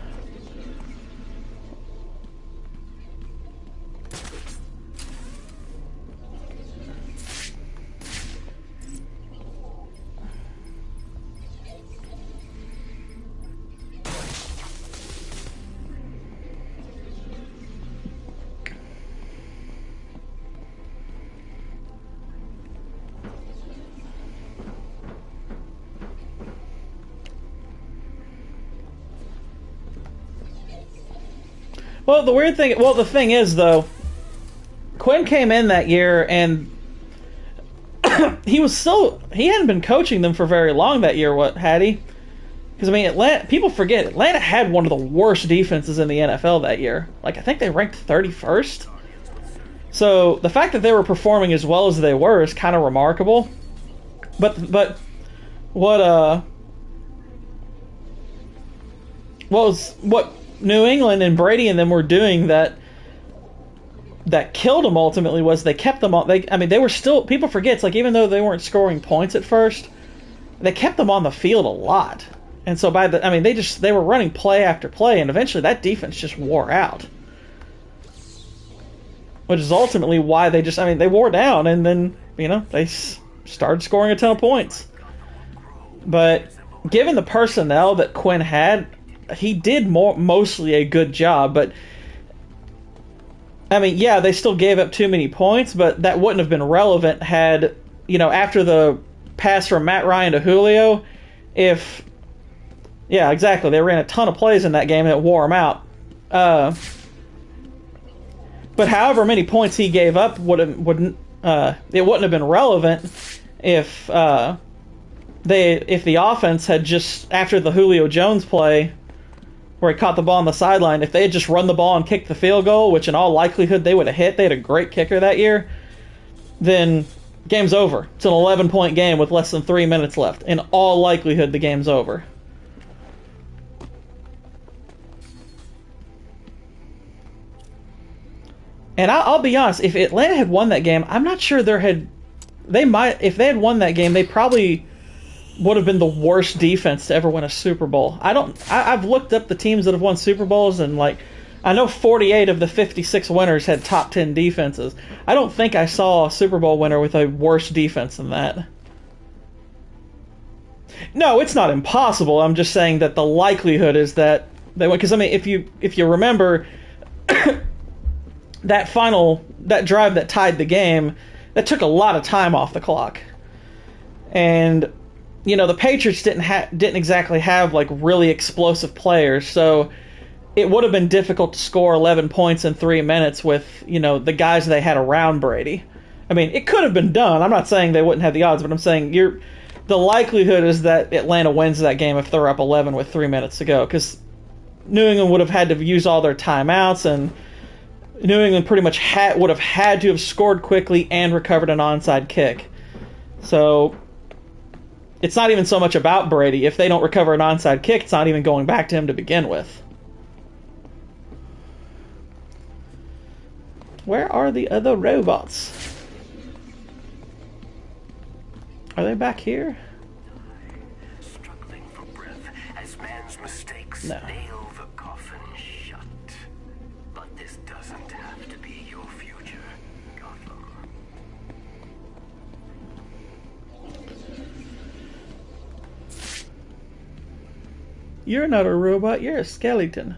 Well, the thing is, though, Quinn came in that year and he hadn't been coaching them for very long that year, had he? Because, I mean, people forget, Atlanta had one of the worst defenses in the NFL that year. Like, I think they ranked 31st. So, the fact that they were performing as well as they were is kind of remarkable. But what New England and Brady and them were doing that killed them ultimately was they kept them on. They were still, people forget, it's like even though they weren't scoring points at first, they kept them on the field a lot. And so they were running play after play, and eventually that defense just wore out. Which is ultimately why they wore down, and then, they started scoring a ton of points. But given the personnel that Quinn had, he did mostly a good job. But they still gave up too many points, but that wouldn't have been relevant had, after the pass from Matt Ryan to Julio, yeah, exactly, they ran a ton of plays in that game and it wore them out. But however many points he gave up it wouldn't have been relevant if the offense had just, after the Julio Jones play where he caught the ball on the sideline, if they had just run the ball and kicked the field goal, which in all likelihood they would have hit, they had a great kicker that year, then game's over. It's an 11-point game with less than 3 minutes left. In all likelihood, the game's over. And I'll be honest, if Atlanta had won that game, I'm not sure if they had won that game, they probably would have been the worst defense to ever win a Super Bowl. I've looked up the teams that have won Super Bowls, and I know 48 of the 56 winners had top 10 defenses. I don't think I saw a Super Bowl winner with a worse defense than that. No, it's not impossible. I'm just saying that the likelihood is that they win. Because if you remember that drive that tied the game, that took a lot of time off the clock, and the Patriots didn't exactly have really explosive players, so it would have been difficult to score 11 points in 3 minutes with the guys they had around Brady. It could have been done. I'm not saying they wouldn't have the odds, but I'm saying the likelihood is that Atlanta wins that game if they're up 11 with 3 minutes to go, because New England would have had to use all their timeouts, and New England pretty much would have had to have scored quickly and recovered an onside kick. So it's not even so much about Brady. If they don't recover an onside kick, it's not even going back to him to begin with. Where are the other robots? Are they back here? Struggling for breath as man's mistakes No. nail the coffin shut. But this doesn't have to be your future, Gotham. You're not a robot, you're a skeleton.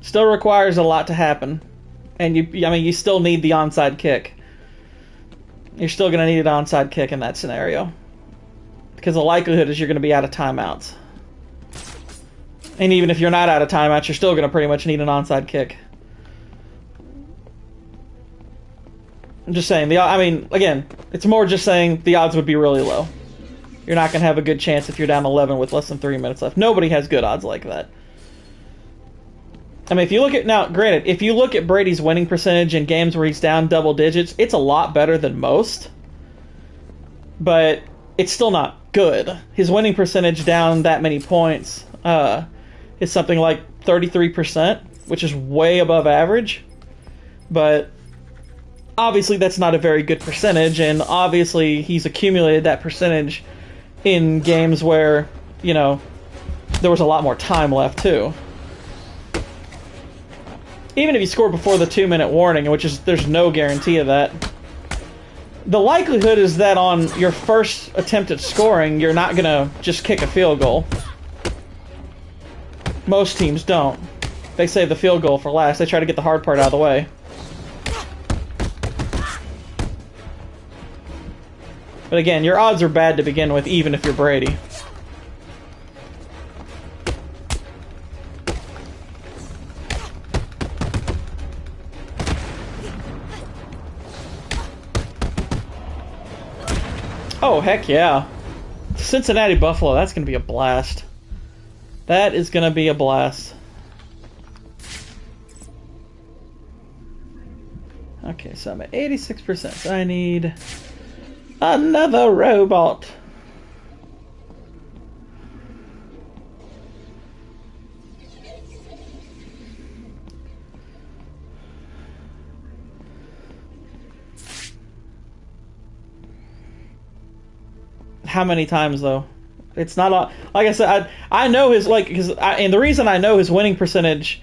Still requires a lot to happen, and you still need the onside kick. You're still going to need an onside kick in that scenario, because the likelihood is you're going to be out of timeouts. And even if you're not out of timeouts, you're still going to pretty much need an onside kick. I'm just saying, again, it's more just saying the odds would be really low. You're not going to have a good chance if you're down 11 with less than 3 minutes left. Nobody has good odds like that. If you look at, now, granted, if you look at Brady's winning percentage in games where he's down double digits, it's a lot better than most. But it's still not good. His winning percentage down that many points is something like 33%, which is way above average. But obviously that's not a very good percentage, and obviously he's accumulated that percentage in games where, there was a lot more time left too. Even if you score before the 2-minute warning, there's no guarantee of that, the likelihood is that on your first attempt at scoring, you're not going to just kick a field goal. Most teams don't. They save the field goal for last. They try to get the hard part out of the way. But again, your odds are bad to begin with, even if you're Brady. Oh, heck yeah. Cincinnati Buffalo, that's going to be a blast. That is gonna be a blast. Okay, so I'm at 86%. So I need another robot. How many times though? It's not a, like I said. I know his and the reason I know his winning percentage,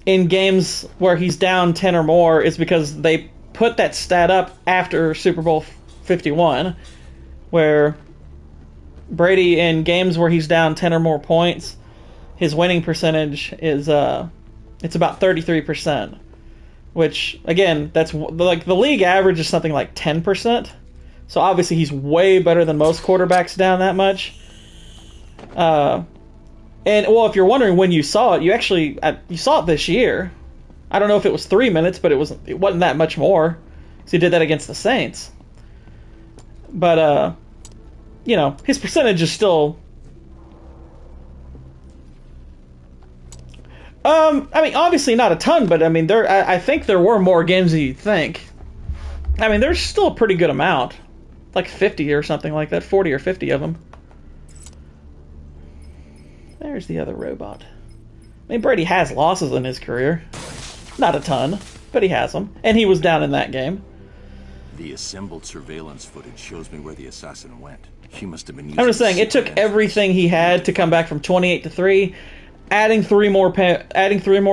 in games where he's down 10 or more is because they put that stat up after Super Bowl 51, where Brady in games where he's down 10 or more points, his winning percentage is it's about 33%, which again that's like the league average is something like 10%. So obviously he's way better than most quarterbacks down that much. And well, if you're wondering when you saw it, you saw it this year. I don't know if it was 3 minutes, but it wasn't that much more. So he did that against the Saints. But you know, his percentage is still. I mean, obviously not a ton, but I mean, I think there were more games than you'd think. I mean, there's still a pretty good amount. Like 50 or something like that, 40 or 50 of them. There's the other robot. I mean, Brady has losses in his career. Not a ton, but he has them. And he was down in that game. The assembled surveillance footage shows me where the assassin went. He must have been using I'm just saying, it took everything he had to come back from 28-3. Adding three more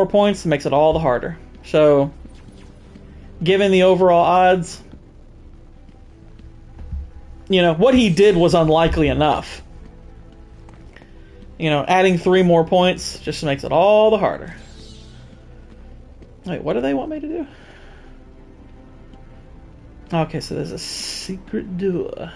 points makes it all the harder. So, given the overall odds, you know, what he did was unlikely enough. You know, adding 3 more points just makes it all the harder. Wait, what do they want me to do? Okay, so there's a secret door.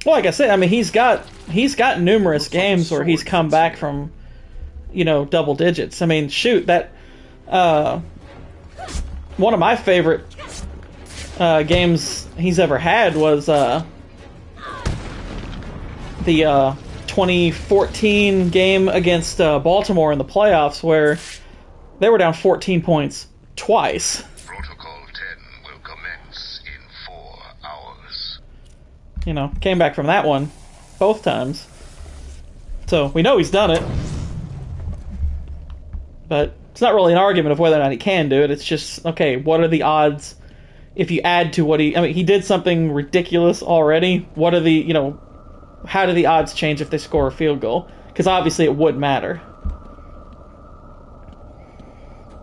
Well, like I said, I mean, he's got numerous games where he's come back from, you know, double digits. I mean, shoot, that one of my favorite games he's ever had was the 2014 game against Baltimore in the playoffs, where they were down 14 points twice. Protocol 10 will commence in 4 hours. You know, came back from that one both times. So we know he's done it. But it's not really an argument of whether or not he can do it. It's just, okay, what are the odds if you add to what he did something ridiculous already. What are the, you know, how do the odds change if they score a field goal? Because obviously it would matter.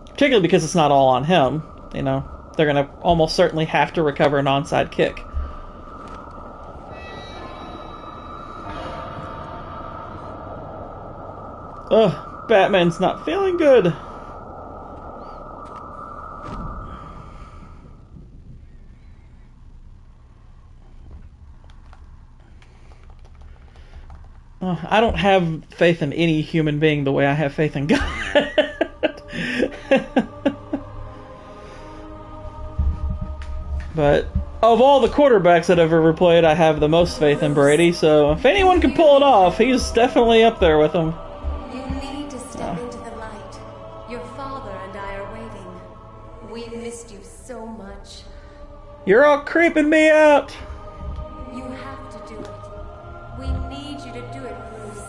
Particularly because it's not all on him. You know, they're going to almost certainly have to recover an onside kick. Ugh, Batman's not feeling good. I don't have faith in any human being the way I have faith in God. But of all the quarterbacks that I've ever played, I have the most faith in Brady. So if anyone can pull it off, he's definitely up there with him. You need to step into the light. Your father and I are waiting. We missed you so much. You're all creeping me out. You have to do it. We need you to do it, Bruce.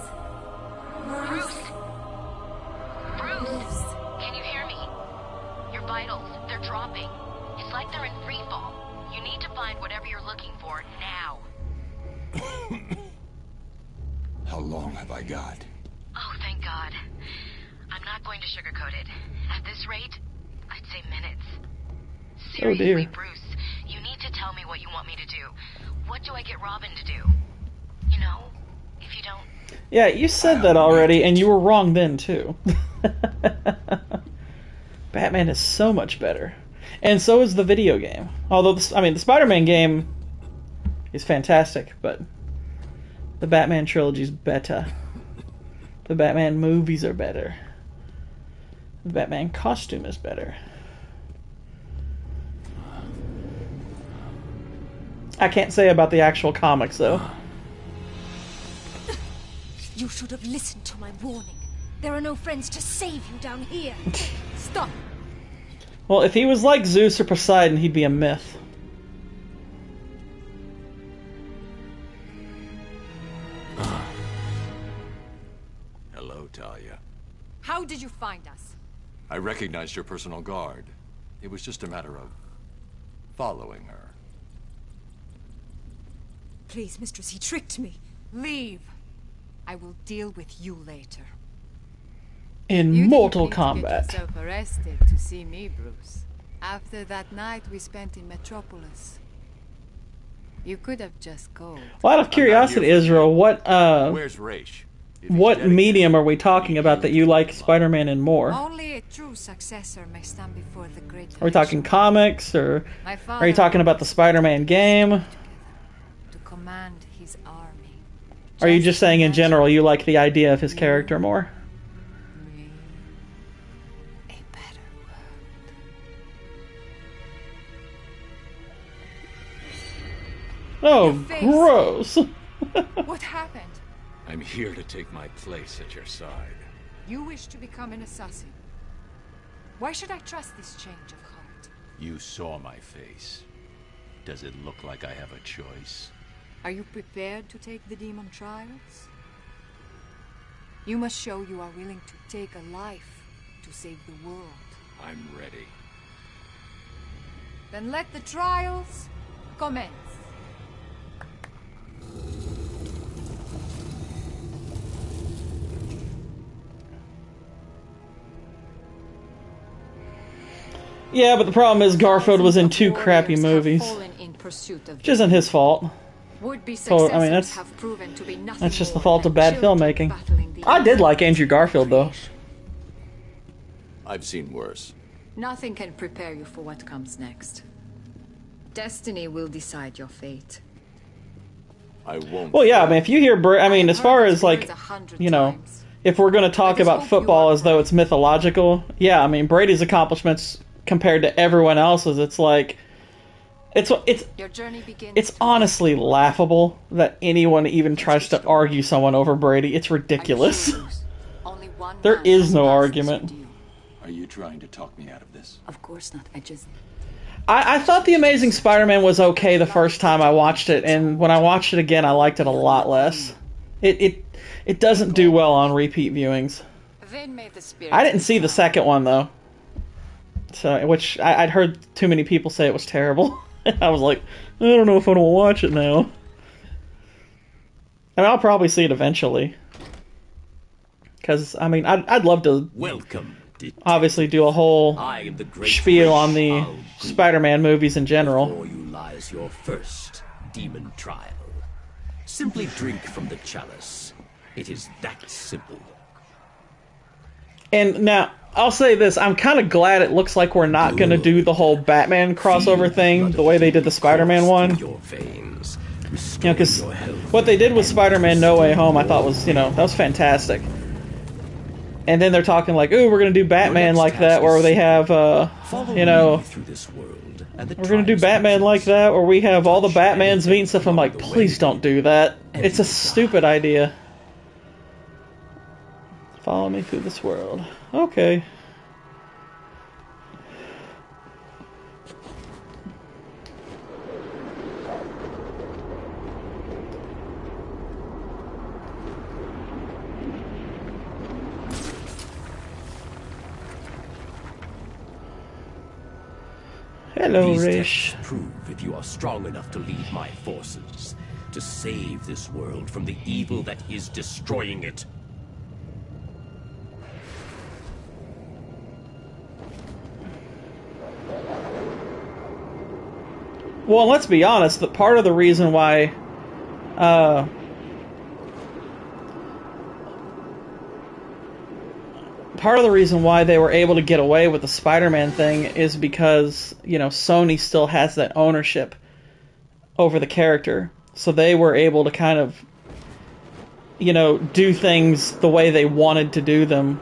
Bruce! Bruce! Can you hear me? Your vitals, they're dropping. It's like they're in free fall. You need to find whatever you're looking for now. How long have I got? Oh, thank God. I'm not going to sugarcoat it. At this rate, I'd say minutes. Seriously, Oh dear. Bruce, you need to tell me what you want me to do. What do I get Robin to do? You know, if you don't... Yeah, you said that already, and you were wrong then, too. Batman is so much better. And so is the video game. Although, the Spider-Man game is fantastic, but the Batman trilogy's better. The Batman movies are better. The Batman costume is better. I can't say about the actual comics, though. You should have listened to my warning. There are no friends to save you down here. Stop. Well, if he was like Zeus or Poseidon, he'd be a myth. Hello, Talia. How did you find us? I recognized your personal guard. It was just a matter of following her. Please, mistress, he tricked me. Leave. I will deal with you later. In Mortal Kombat. You get yourself arrested to see me, Bruce. After that night we spent in Metropolis. You could have just gone. Well, out of curiosity, Israel, what Where's Raish? what medium are we talking about that you like Spider-Man in more? Only a true successor may stand before the great. Are we talking comics, or are you talking about the Spider-Man game? To command his army. Are you just saying in general you like the idea of his character more? Oh, gross. What happened? I'm here to take my place at your side. You wish to become an assassin. Why should I trust this change of heart? You saw my face. Does it look like I have a choice? Are you prepared to take the demon trials? You must show you are willing to take a life to save the world. I'm ready. Then let the trials commence. Yeah, but the problem is Garfield was in 2 crappy movies. Which isn't his fault. So, I mean, that's just the fault of bad filmmaking. I did like Andrew Garfield, though. I've seen worse. Nothing can prepare you for what comes next. Destiny will decide your fate. I won't. Well, yeah, I mean, if you hear... I mean, as far as, like, you know, if we're going to talk about football as though it's mythological, yeah, I mean, Brady's accomplishments compared to everyone else's, it's like... It's honestly laughable that anyone even tries to argue someone over Brady. It's ridiculous. There is no argument. Are you trying to talk me out of this? Of course not. I thought The Amazing Spider-Man was okay the first time I watched it, and when I watched it again, I liked it a lot less. It doesn't do well on repeat viewings. I didn't see the second one, though. So, which I'd heard too many people say it was terrible. I was like, I don't know if I want to watch it now. I mean, I'll probably see it eventually. Because, I mean, I'd love to obviously do a whole spiel on the Spider-Man movies in general. Before you lies your first demon trial. Simply drink from the chalice. It is that simple. And now, I'll say this, I'm kind of glad it looks like we're not going to do the whole Batman crossover thing the way they did the Spider-Man one. You know, because what they did with Spider-Man No Way Home, I thought was, you know, that was fantastic. And then they're talking like, ooh, we're going to do Batman like that, where they have, you know, we're going to do Batman like that, where we have all the Batmans meet and stuff. I'm like, please don't do that. It's a stupid idea. Follow me through this world. Okay. Hello, These Rish. tests prove if you are strong enough to lead my forces, to save this world from the evil that is destroying it. Well, let's be honest, that part of the reason why they were able to get away with the Spider-Man thing is because, you know, Sony still has that ownership over the character. So they were able to kind of, you know, do things the way they wanted to do them.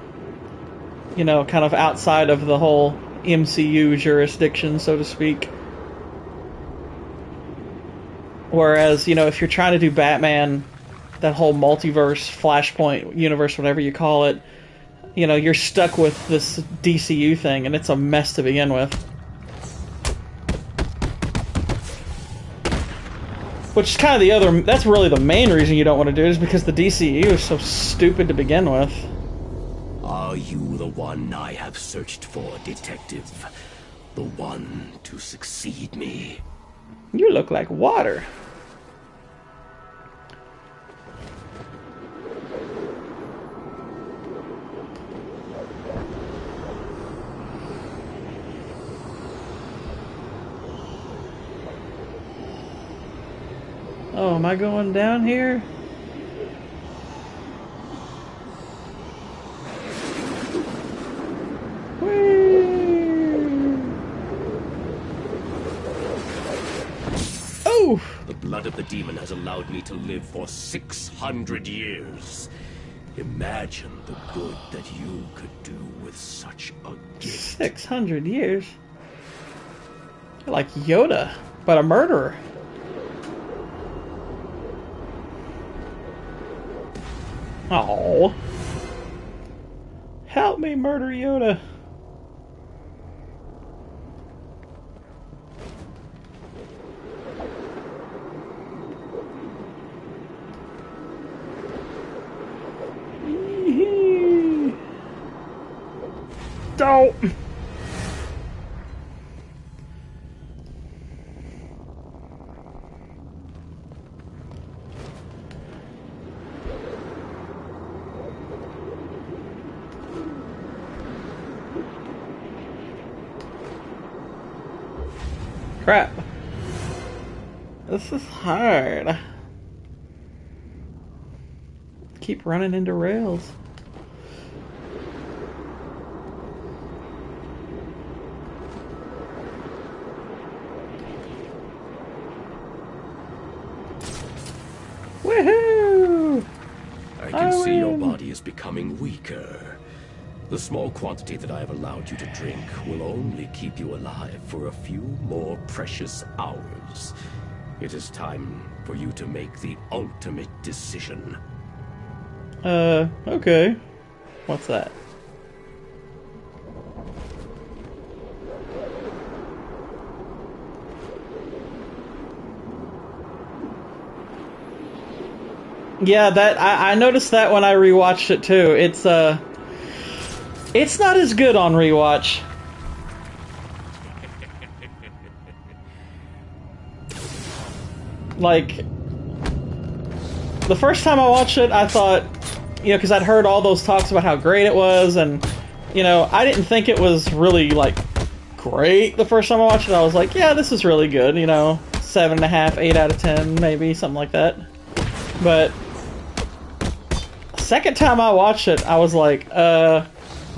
you know, kind of outside of the whole MCU jurisdiction, so to speak. Whereas, you know, if you're trying to do Batman, that whole multiverse, Flashpoint universe, whatever you call it, you know, you're stuck with this DCU thing, and it's a mess to begin with. Which is kind of the other, that's really the main reason you don't want to do it, is because the DCU is so stupid to begin with. Are you the one I have searched for, detective? The one to succeed me? You look like water. Oh, am I going down here? Oh! The blood of the demon has allowed me to live for 600 years. Imagine the good that you could do with such a gift. 600 years? You're like Yoda, but a murderer. Oh, help me murder Yoda. Don't. Crap. This is hard. Keep running into rails. Woohoo! I can see your body is becoming weaker. The small quantity that I have allowed you to drink will only keep you alive for a few more precious hours. It is time for you to make the ultimate decision. Okay. What's that? Yeah, that I noticed that when I rewatched it too. It's not as good on rewatch. Like, the first time I watched it, I thought, you know, because I'd heard all those talks about how great it was, and, you know, I didn't think it was really, like, great the first time I watched it. I was like, yeah, this is really good, you know, 7.5, 8 out of 10, maybe, something like that. But second time I watched it, I was like,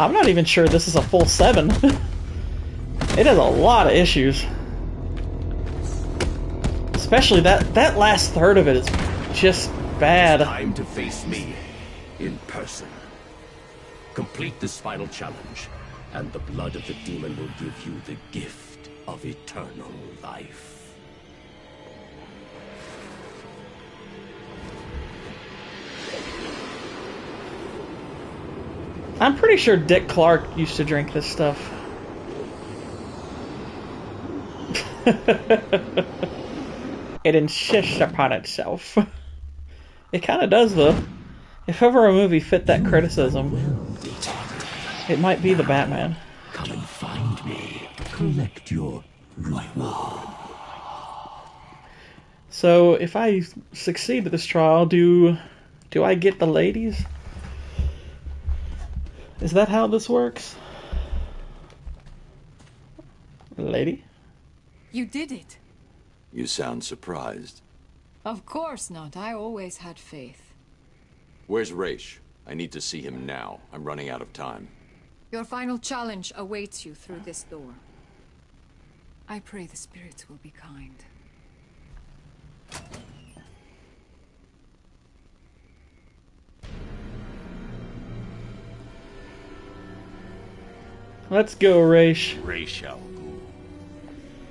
I'm not even sure this is a full 7. It has a lot of issues. Especially that last third of it is just bad. It's time to face me in person. Complete this final challenge, and the blood of the demon will give you the gift of eternal life. I'm pretty sure Dick Clark used to drink this stuff. It insists upon itself. It kind of does, though. If ever a movie fit that criticism, it might be the Batman. Come and find me. Collect your reward. So, if I succeed at this trial, do I get the ladies? Is that how this works? Lady? You did it. You sound surprised. Of course not. I always had faith. Where's Raish? I need to see him now. I'm running out of time. Your final challenge awaits you through this door. I pray the spirits will be kind. Let's go, Raish. Raish al Ghul.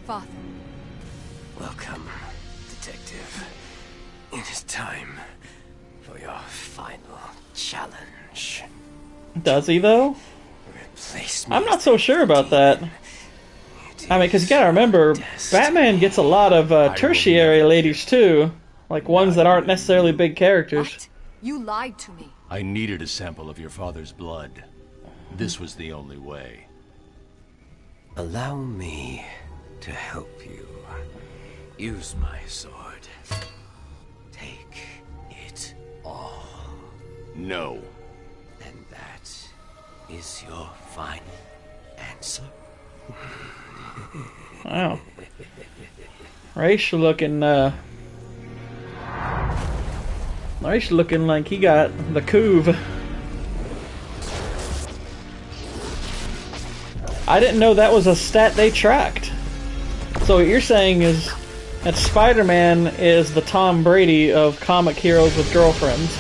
Father. Welcome, Detective. It is time for your final challenge. Does he, though? Replace me. I'm not so sure about that. I mean, because you gotta remember, Batman gets a lot of tertiary ladies, too. Like, ones that aren't necessarily big characters. What? You lied to me. I needed a sample of your father's blood. This was the only way. Allow me to help you. Use my sword. Take it all. No. And that is your final answer. Wow. Raish looking like he got the couve. I didn't know that was a stat they tracked. So what you're saying is that Spider-Man is the Tom Brady of comic heroes with girlfriends.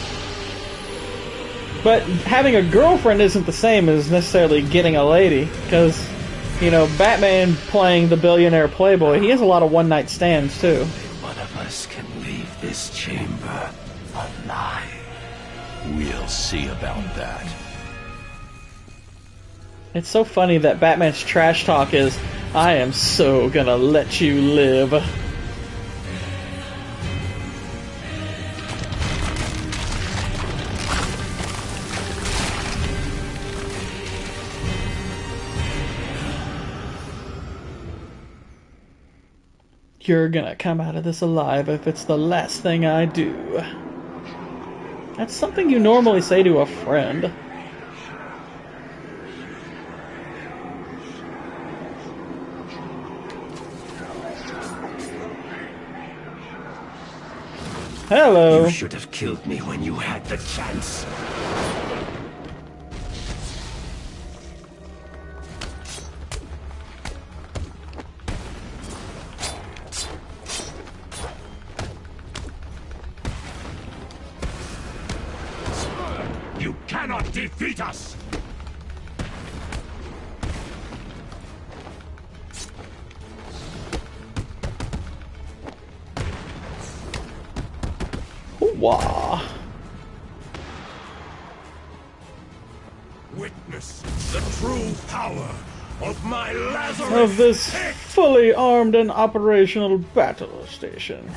But having a girlfriend isn't the same as necessarily getting a lady, because, you know, Batman playing the billionaire playboy, he has a lot of one-night stands, too. One of us can leave this chamber alive. We'll see about that. It's so funny that Batman's trash talk is, I am so gonna let you live. You're gonna come out of this alive if it's the last thing I do. That's something you normally say to a friend. Hello. You should have killed me when you had the chance. You cannot defeat us! Wah. Witness the true power of my Lazarus Of this fully armed and operational battle station.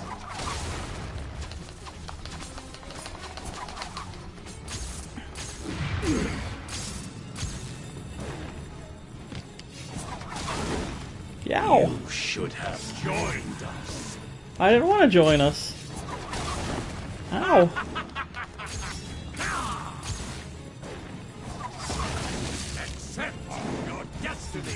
Yow. You should have joined us. I didn't want to join us. Ow. Accept your destiny.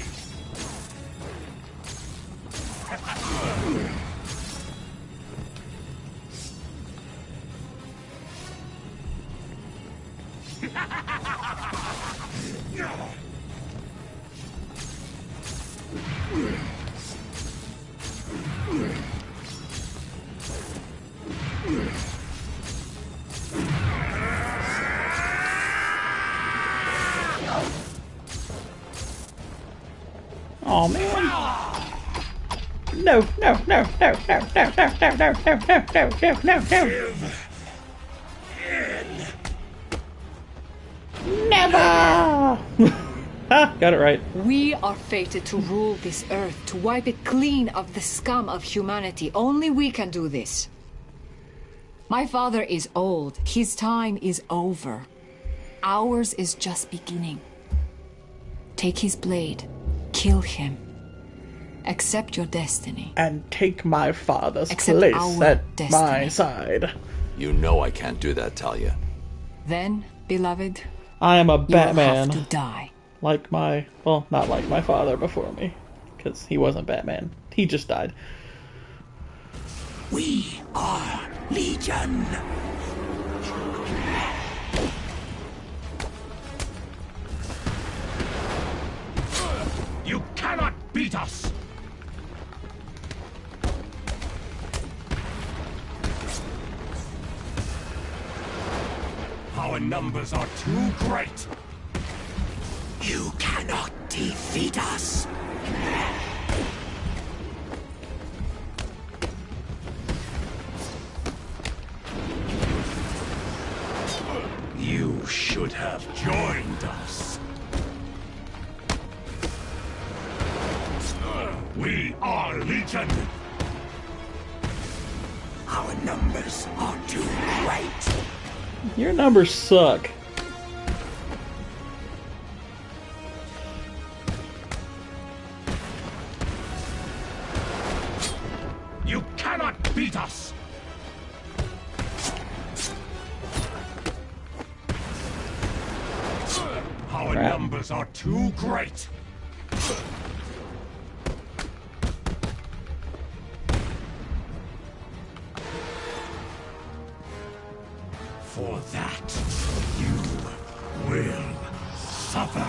Oh man. No, no, no, no, no, no, no, no, no, no, no, no, no, no. Never! Ah, got it right. We are fated to rule this earth, to wipe it clean of the scum of humanity. Only we can do this. My father is old. His time is over. Ours is just beginning. Take his blade. Kill him. Accept your destiny. And take my father's Accept place our at destiny. my side. You know I can't do that, Talia. Then, beloved, I am a you will Batman. have to die. Like my, well, not like my father before me. Because he wasn't Batman. He just died. We are Legion. You cannot beat us! Our numbers are too great. You cannot defeat us. You should have joined us. We are Legion. Our numbers are too great. Your numbers suck. You cannot beat us. Our numbers are too great. For that, you will suffer.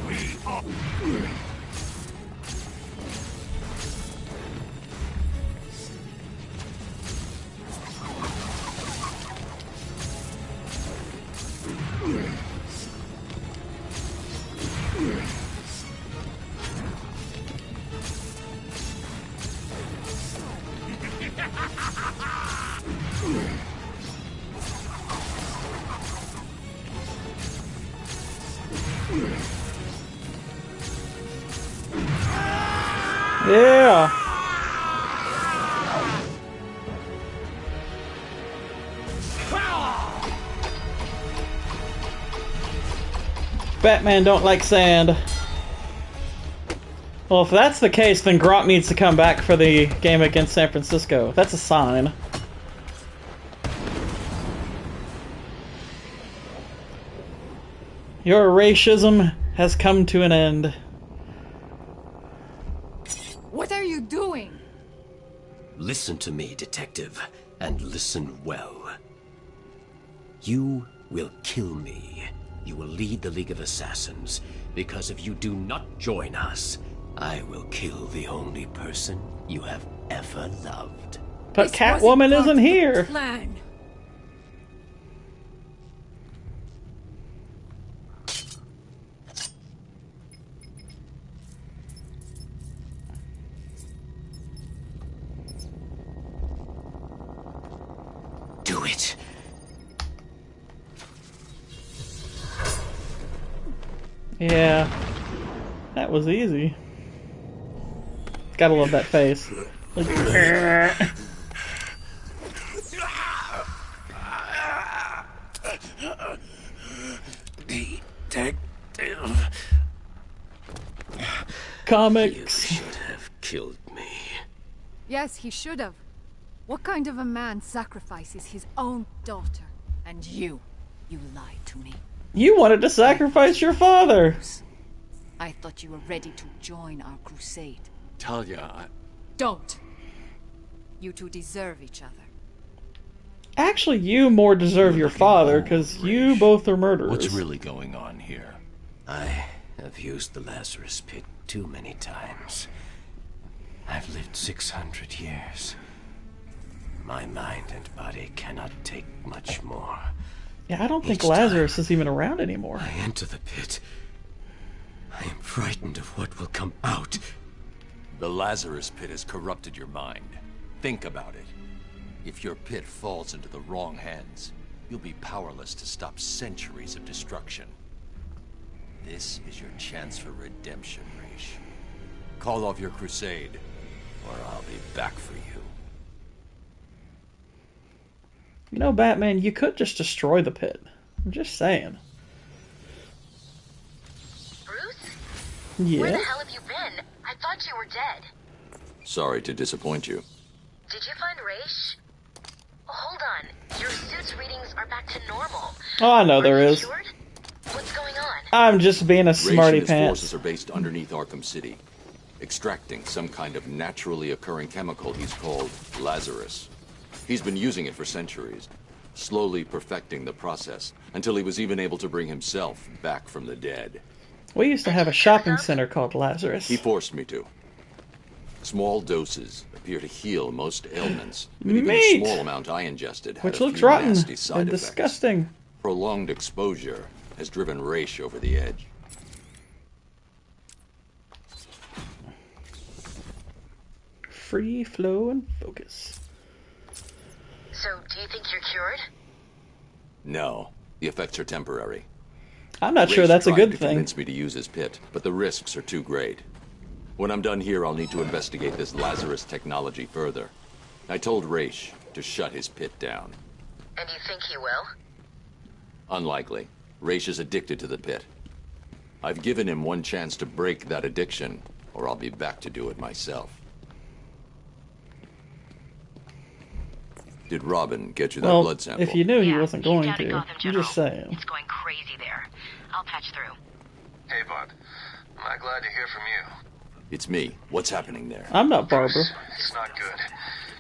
We are... Yeah. Batman don't like sand. Well, if that's the case, then Gronk needs to come back for the game against San Francisco. That's a sign. Your racism has come to an end. What are you doing? Listen to me, detective, and listen well. You will kill me. You will lead the League of Assassins, because if you do not join us, I will kill the only person you have ever loved. But Catwoman isn't here. Plan. Do it. Yeah, that was easy. Gotta love that face. Like, Detective. comics. You should have killed me. Yes, he should have. What kind of a man sacrifices his own daughter? And you lied to me. You wanted to sacrifice your father. I thought you were ready to join our crusade. Talia, Don't. You two deserve each other. Actually, you more deserve your father, because you both are murderers. what's really going on here? I have used the Lazarus Pit too many times. I've lived 600 years. My mind and body cannot take much more. Yeah, I don't think Lazarus is even around anymore. I enter the pit. I am frightened of what will come out. The Lazarus Pit has corrupted your mind. Think about it. If your pit falls into the wrong hands, you'll be powerless to stop centuries of destruction. This is your chance for redemption, Raish. Call off your crusade, or I'll be back for you. You know, Batman, you could just destroy the pit. I'm just saying. Bruce? Yeah? Where the hell have you been? I thought you were dead. Sorry to disappoint you. Did you find Raish? Hold on. Your suit's readings are back to normal. Oh, I know there Are you is. cured? What's going on? I'm just being a Raish smarty and his pants. forces are based underneath Arkham City, extracting some kind of naturally occurring chemical he's called Lazarus. He's been using it for centuries, slowly perfecting the process, until he was even able to bring himself back from the dead. We used to have a shopping center called Lazarus. He forced me to. Small doses appear to heal most ailments. But even Meat! the small amount I ingested had Which a looks few rotten nasty side and effects. disgusting. Prolonged exposure has driven Raish over the edge. Free flow and focus. So, do you think you're cured? No, the effects are temporary. I'm not sure Raish that's a tried good to thing. convince me to use his pit, but the risks are too great. When I'm done here, I'll need to investigate this Lazarus technology further. I told Raish to shut his pit down. And you think he will? Unlikely. Raish is addicted to the pit. I've given him one chance to break that addiction, or I'll be back to do it myself. Did Robin get you that blood sample? If you knew he wasn't going down at to, Gotham I'm General. just saying. It's going crazy there. I'll patch through. Hey, Bud. I'm glad to hear from you. It's me. What's happening there? I'm not Barbara. It's not good.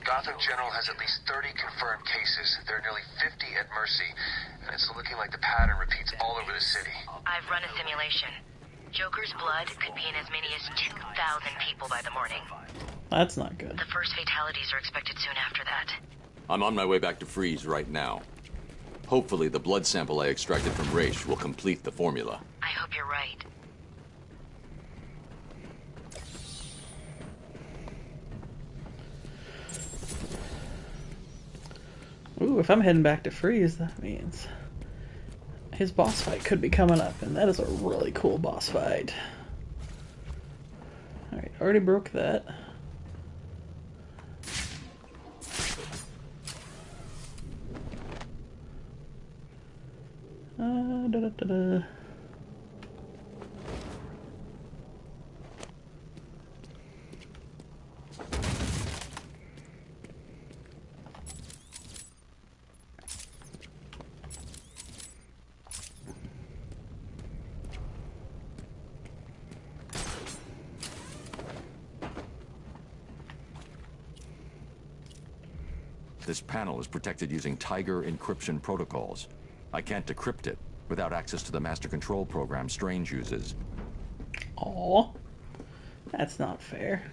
Gotham General has at least 30 confirmed cases. There are nearly 50 at Mercy, and it's looking like the pattern repeats all over the city. I've run a simulation. Joker's blood could be in as many as 2,000 people by the morning. That's not good. The first fatalities are expected soon after that. I'm on my way back to Freeze right now. Hopefully the blood sample I extracted from Raish will complete the formula. I hope you're right. Ooh, if I'm heading back to Freeze, that means his boss fight could be coming up, and that is a really cool boss fight. Alright, already broke that. Da-da-da-da. This panel is protected using Tiger encryption protocols. I can't decrypt it without access to the master control program Strange uses. Aw, that's not fair.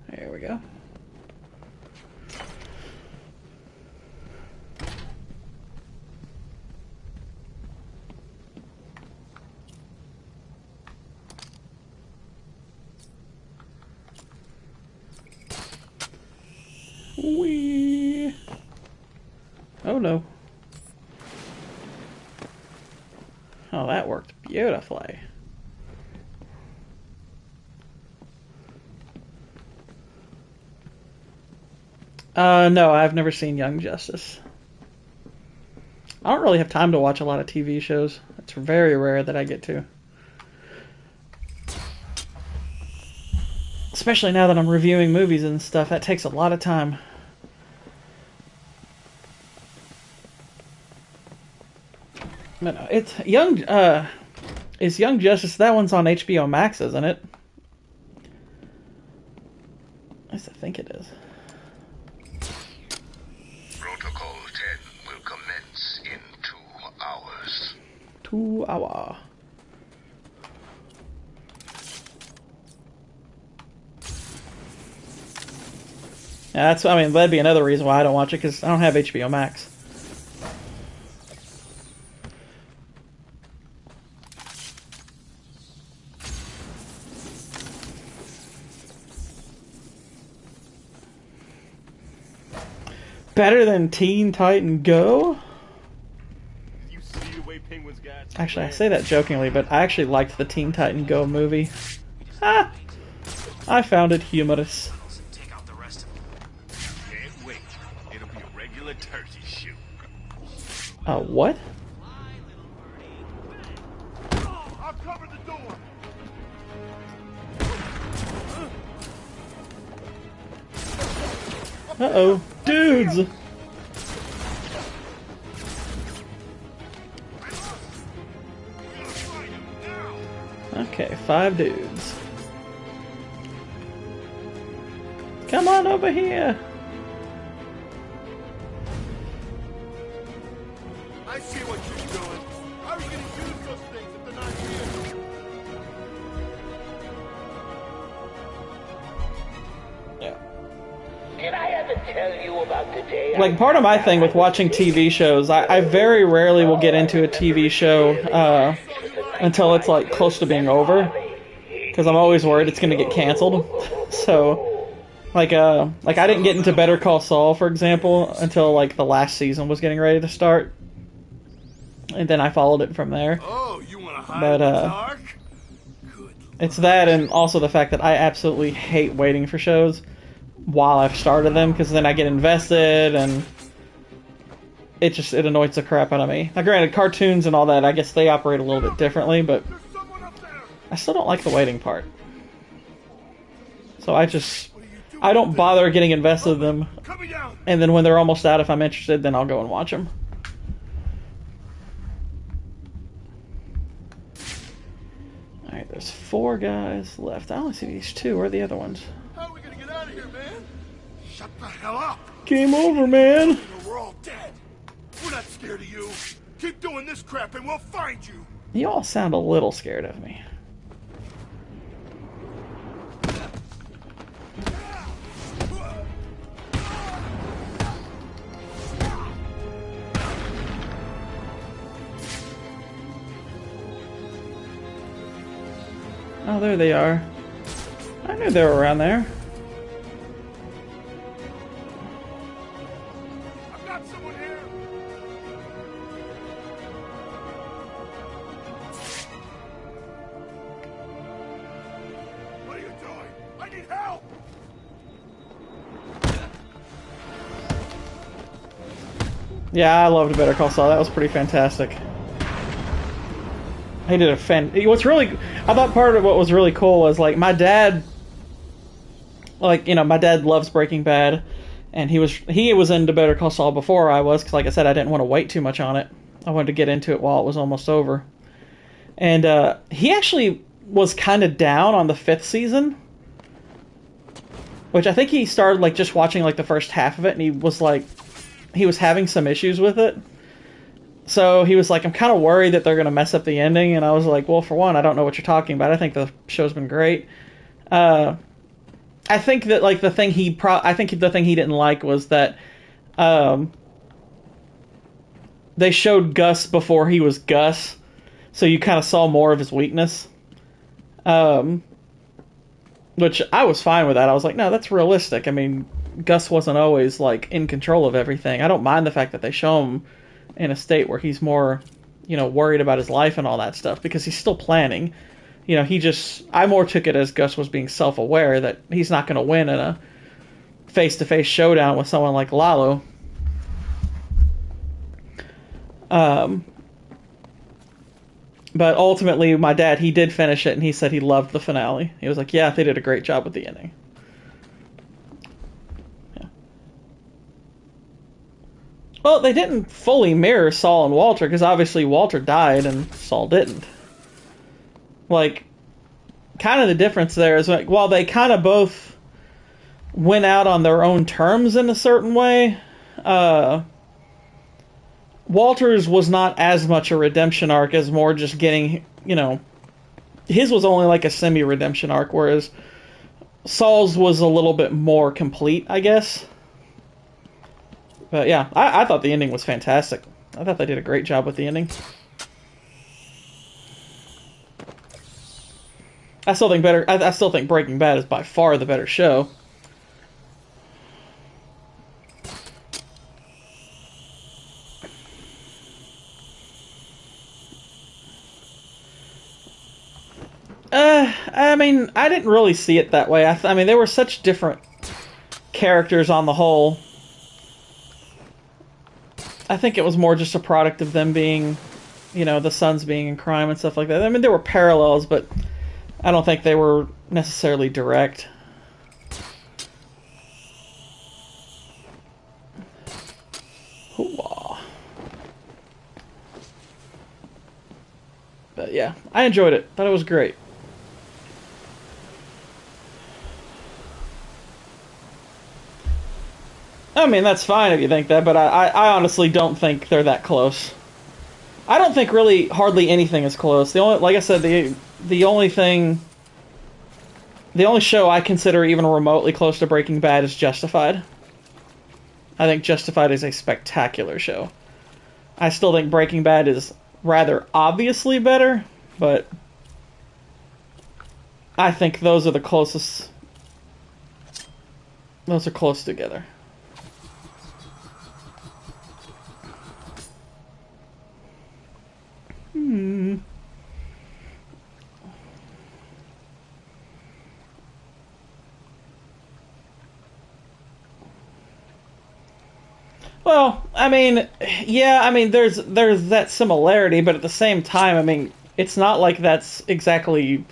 There we go. Wee. Oh no. Oh, that worked beautifully. No, I've never seen Young Justice. I don't really have time to watch a lot of TV shows. It's very rare that I get to. Especially now that I'm reviewing movies and stuff, that takes a lot of time. No, it's Young Justice. That one's on HBO Max, isn't it? At least I think it is. Protocol 10 will commence in 2 hours. 2 hours. Yeah, that'd be another reason why I don't watch it, because I don't have HBO Max. Better than Teen Titan Go? You see the way Penguin's got Actually, I say that jokingly, but I actually liked the Teen Titan Go movie. Ha! I found it humorous. Can't wait. It'll be a regular turkey shoot. What? I'll cover the door. Uh-oh. Dudes! Okay, 5 dudes. Come on over here! I see what ever tell you about the day Like, part of my thing with watching TV shows, I very rarely will get into a TV show until it's, like, close to being over. Because I'm always worried it's going to get canceled. So, like, I didn't get into Better Call Saul, for example, until, like, the last season was getting ready to start. And then I followed it from there. Oh, you want to hide But, in the dark? it's that, and also the fact that I absolutely hate waiting for shows while I've started them, because then I get invested, and it annoys the crap out of me. Now, granted, cartoons and all that, I guess they operate a little bit differently, but I still don't like the waiting part. So I don't bother getting invested in them, and then when they're almost out, if I'm interested, then I'll go and watch them. Alright, there's 4 guys left. I only see these 2. Where are the other ones? How are we gonna get out of here, man? Shut the hell up! Game over, man! We're all dead. We're not scared of you. Keep doing this crap and we'll find you. You all sound a little scared of me. Oh, there they are. I knew they were around there. I've got someone here. What are you doing? I need help. Yeah, I loved Better Call Saul. That was pretty fantastic. He did a I thought part of what was really cool was, like, my dad, like, you know, my dad loves Breaking Bad, and he was into Better Call Saul before I was, because, like I said, I didn't want to wait too much on it. I wanted to get into it while it was almost over. And he actually was kind of down on the 5th season, which I think he started, like, just watching, like, the first half of it, and he was having some issues with it. So he was like, I'm kind of worried that they're going to mess up the ending, and I was like, well, for one, I don't know what you're talking about. I think the show's been great. I think that, like, the thing he didn't like was that they showed Gus before he was Gus, so you kind of saw more of his weakness. Which I was fine with that. I was like, no, that's realistic. I mean, Gus wasn't always, like, in control of everything. I don't mind the fact that they show him in a state where he's more, you know, worried about his life and all that stuff, because he's still planning. You know, I more took it as Gus was being self-aware that he's not going to win in a face-to-face showdown with someone like Lalo. But ultimately, my dad, he did finish it, and he said he loved the finale. He was like, yeah, they did a great job with the ending. Well, they didn't fully mirror Saul and Walter, because obviously Walter died and Saul didn't. Like, kind of the difference there is, like, while they kind of both went out on their own terms in a certain way, Walter's was not as much a redemption arc as more just getting, you know, his was only like a semi-redemption arc, whereas Saul's was a little bit more complete, I guess. But yeah, I thought the ending was fantastic. I thought they did a great job with the ending. I still think Breaking Bad is by far the better show. I mean, I didn't really see it that way. I mean, they were such different characters on the whole. I think it was more just a product of them being, you know, the sons being in crime and stuff like that. I mean, there were parallels, but I don't think they were necessarily direct. Hoo-wah. But yeah, I enjoyed it. Thought it was great. I mean, that's fine if you think that, but I honestly don't think they're that close. I don't think really hardly anything is close. The only, like I said, the only show I consider even remotely close to Breaking Bad is Justified. I think Justified is a spectacular show. I still think Breaking Bad is rather obviously better, but I think those are the closest. Those are close together. Well, I mean, yeah, I mean, there's that similarity, but at the same time, I mean, it's not like that's exactly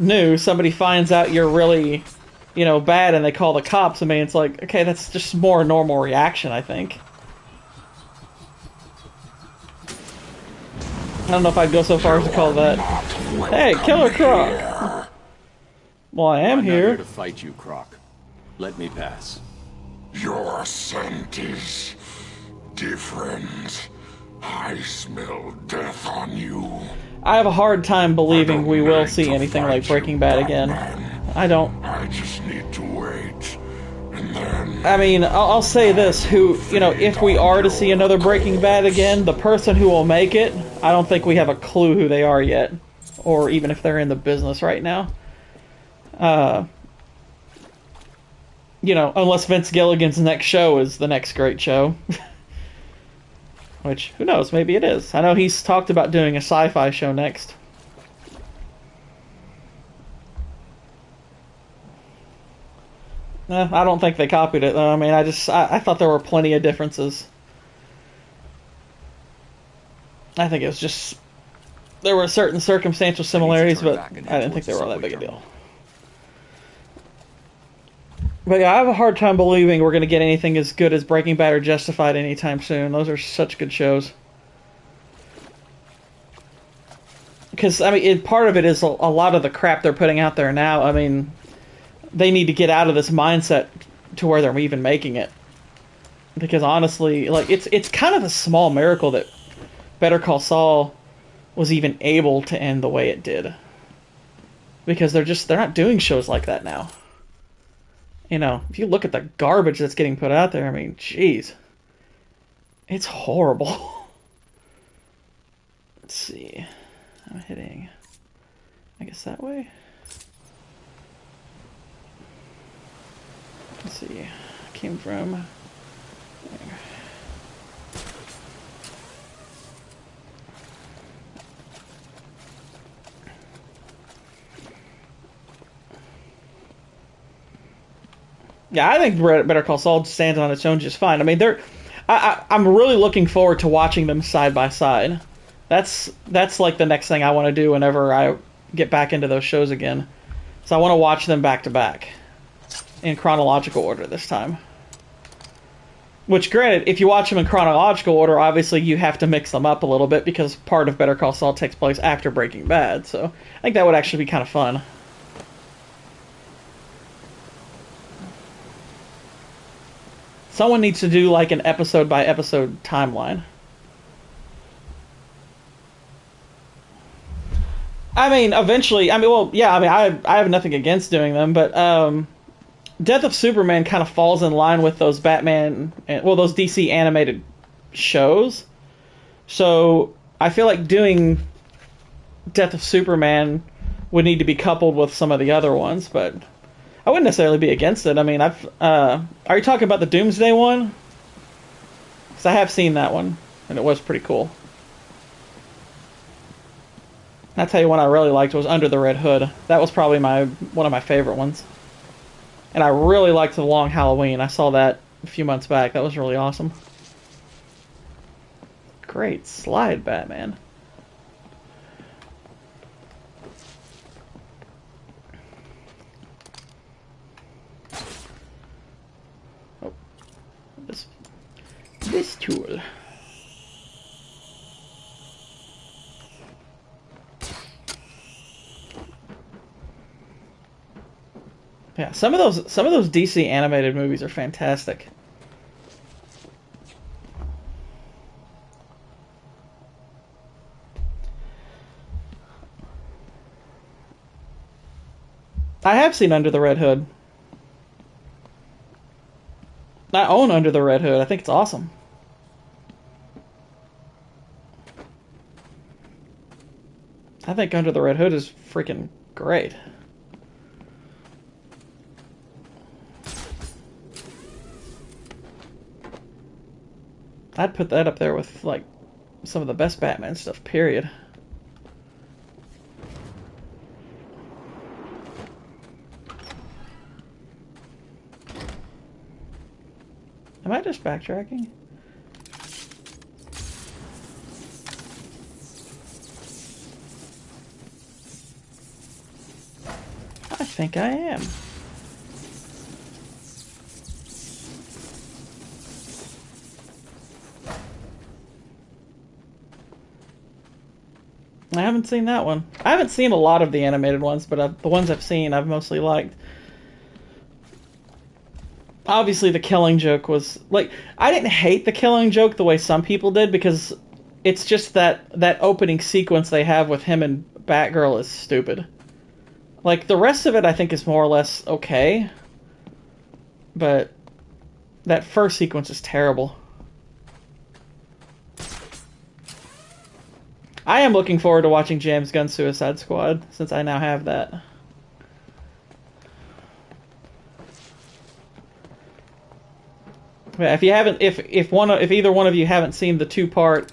new. Somebody finds out you're really, bad, and they call the cops. I mean, it's like, okay, that's just more a normal reaction, I think. I don't know if I'd go so far as to call that. Hey, Killer Croc. Well, I am I'm not here. here to fight you, Croc. Let me pass. Your scent is different. I smell death on you. I have a hard time believing we will see anything like Breaking Bad again. I don't. I just need to wait. And then... I mean, I'll say this, if we are to see another Breaking Bad again, the person who will make it, I don't think we have a clue who they are yet. Or even if they're in the business right now. Unless Vince Gilligan's next show is the next great show. Which, who knows, maybe it is. I know he's talked about doing a sci-fi show next. I don't think they copied it, though. I mean, I thought there were plenty of differences. I think it was just... There were certain circumstantial similarities, but I didn't think they were all that big a deal. But yeah, I have a hard time believing we're going to get anything as good as Breaking Bad or Justified anytime soon. Those are such good shows. Because, I mean, part of it is a lot of the crap they're putting out there now. I mean, they need to get out of this mindset to where they're even making it. Because honestly, like, it's kind of a small miracle that Better Call Saul was even able to end the way it did. Because they're not doing shows like that now. If you look at the garbage that's getting put out there, I mean, jeez. It's horrible. Let's see. I'm hitting, I guess that way. Let's see. Came from there. Yeah, I think Better Call Saul stands on its own just fine. I mean, I'm really looking forward to watching them side by side. That's like the next thing I want to do whenever I get back into those shows again. So I want to watch them back to back in chronological order this time. Which, granted, if you watch them in chronological order, obviously you have to mix them up a little bit because part of Better Call Saul takes place after Breaking Bad. So I think that would actually be kind of fun. Someone needs to do like an episode by episode timeline. I mean, eventually, I have nothing against doing them, but Death of Superman kind of falls in line with those Batman, those DC animated shows. So I feel like doing Death of Superman would need to be coupled with some of the other ones, but I wouldn't necessarily be against it. I mean, are you talking about the Doomsday one? Because I have seen that one, and it was pretty cool. I'll tell you one I really liked was Under the Red Hood. That was probably one of my favorite ones. And I really liked The Long Halloween. I saw that a few months back. That was really awesome. Great slide, Batman. Oh. This tool. Yeah, some of those DC animated movies are fantastic. I have seen Under the Red Hood. I own Under the Red Hood. I think it's awesome. I think Under the Red Hood is freaking great. I'd put that up there with, like, some of the best Batman stuff, period. Am I just backtracking? I think I am. I haven't seen that one. I haven't seen a lot of the animated ones, but the ones I've seen I've mostly liked. Obviously, the Killing Joke was... like, I didn't hate the Killing Joke the way some people did, because it's just that opening sequence they have with him and Batgirl is stupid. Like, the rest of it I think is more or less okay, but that first sequence is terrible. I am looking forward to watching James Gunn's Suicide Squad, since I now have that. Yeah, if you haven't, if either one of you haven't seen the 2-part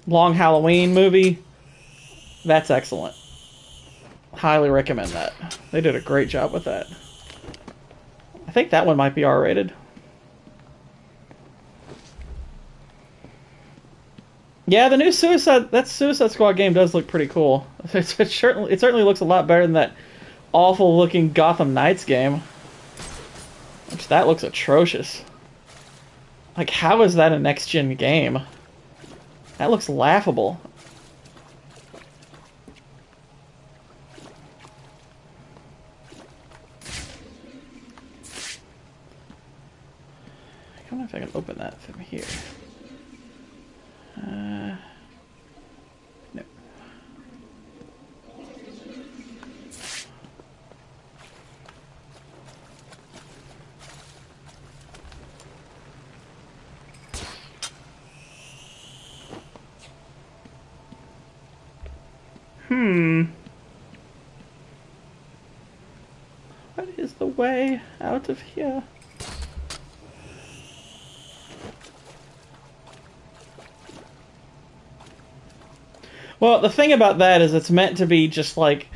Long Halloween movie, that's excellent. Highly recommend that. They did a great job with that. I think that one might be R-rated. Yeah, the new Suicide Squad game does look pretty cool. It certainly looks a lot better than that awful looking Gotham Knights game. Which, that looks atrocious. Like, how is that a next-gen game? That looks laughable. I don't know if I can open that from here. No. What is the way out of here? Well, the thing about that is it's meant to be just like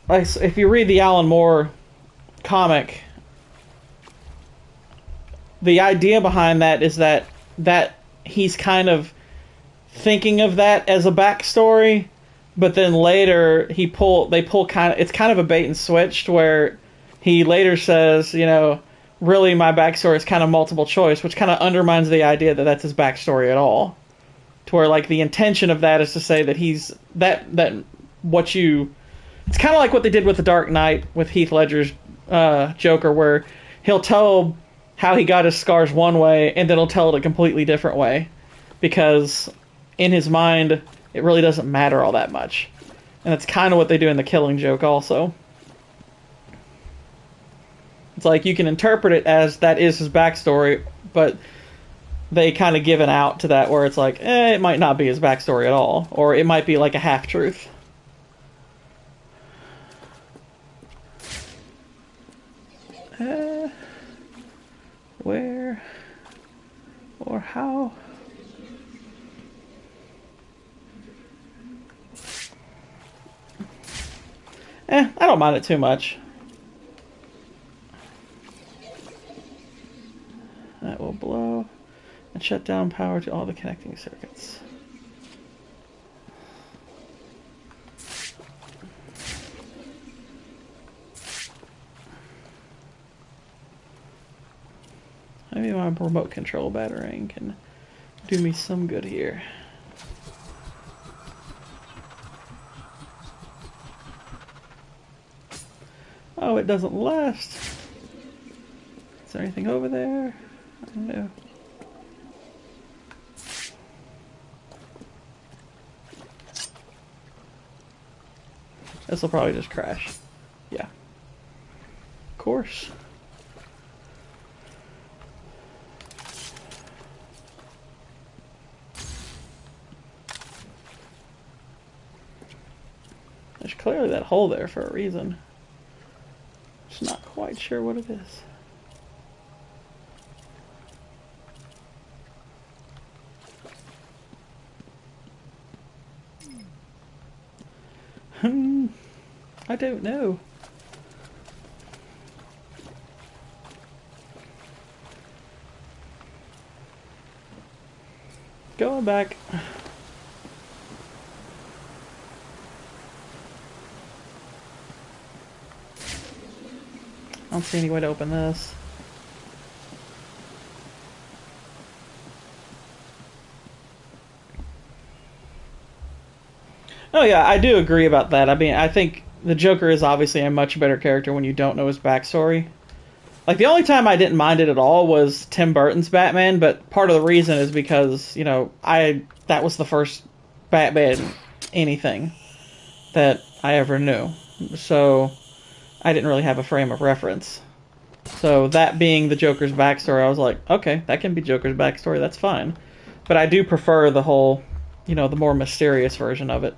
if you read the Alan Moore comic, the idea behind that is that he's kind of thinking of that as a backstory, but then later they pull it's kind of a bait and switch to where he later says, you know, really my backstory is kind of multiple choice, which kind of undermines the idea that that's his backstory at all. To where, like, the intention of that is to say that he's it's kind of like what they did with The Dark Knight with Heath Ledger's Joker, where he'll tell how he got his scars one way and then he'll tell it a completely different way, because in his mind it really doesn't matter all that much. And that's kind of what they do in The Killing Joke also. It's like you can interpret it as that is his backstory, but they kind of give an out to that where it's like, it might not be his backstory at all. Or it might be like a half-truth. Where? Or how? I don't mind it too much. That will blow and shut down power to all the connecting circuits. Maybe my remote control batarang can do me some good here. Oh, it doesn't last. Is there anything over there? I don't know. This will probably just crash. Yeah. Of course. clearly that hole there for a reason. Just not quite sure what it is. I don't know. Going back. I don't see any way to open this. Oh yeah, I do agree about that. I mean, I think the Joker is obviously a much better character when you don't know his backstory. Like, the only time I didn't mind it at all was Tim Burton's Batman, but part of the reason is because, you know, that was the first Batman anything that I ever knew. So, I didn't really have a frame of reference. So, that being the Joker's backstory, I was like, okay, that can be Joker's backstory, that's fine. But I do prefer the whole, you know, the more mysterious version of it.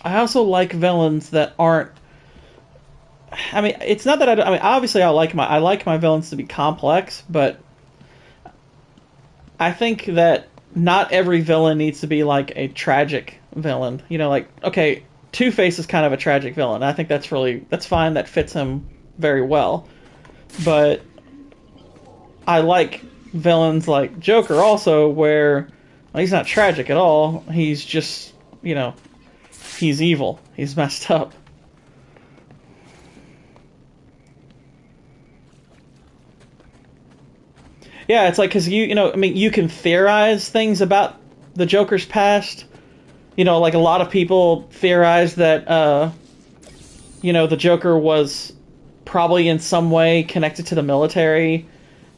I also like villains that aren't. I mean, it's not that I mean, obviously, I like my villains to be complex, but I think that not every villain needs to be like a tragic villain. You know, like, okay, Two-Face is kind of a tragic villain. I think that's fine. That fits him very well. But I like villains like Joker also, where he's not tragic at all. He's just, you know, he's evil. He's messed up. Yeah, it's like, because you know, I mean, you can theorize things about the Joker's past. You know, like a lot of people theorize that, you know, the Joker was probably in some way connected to the military.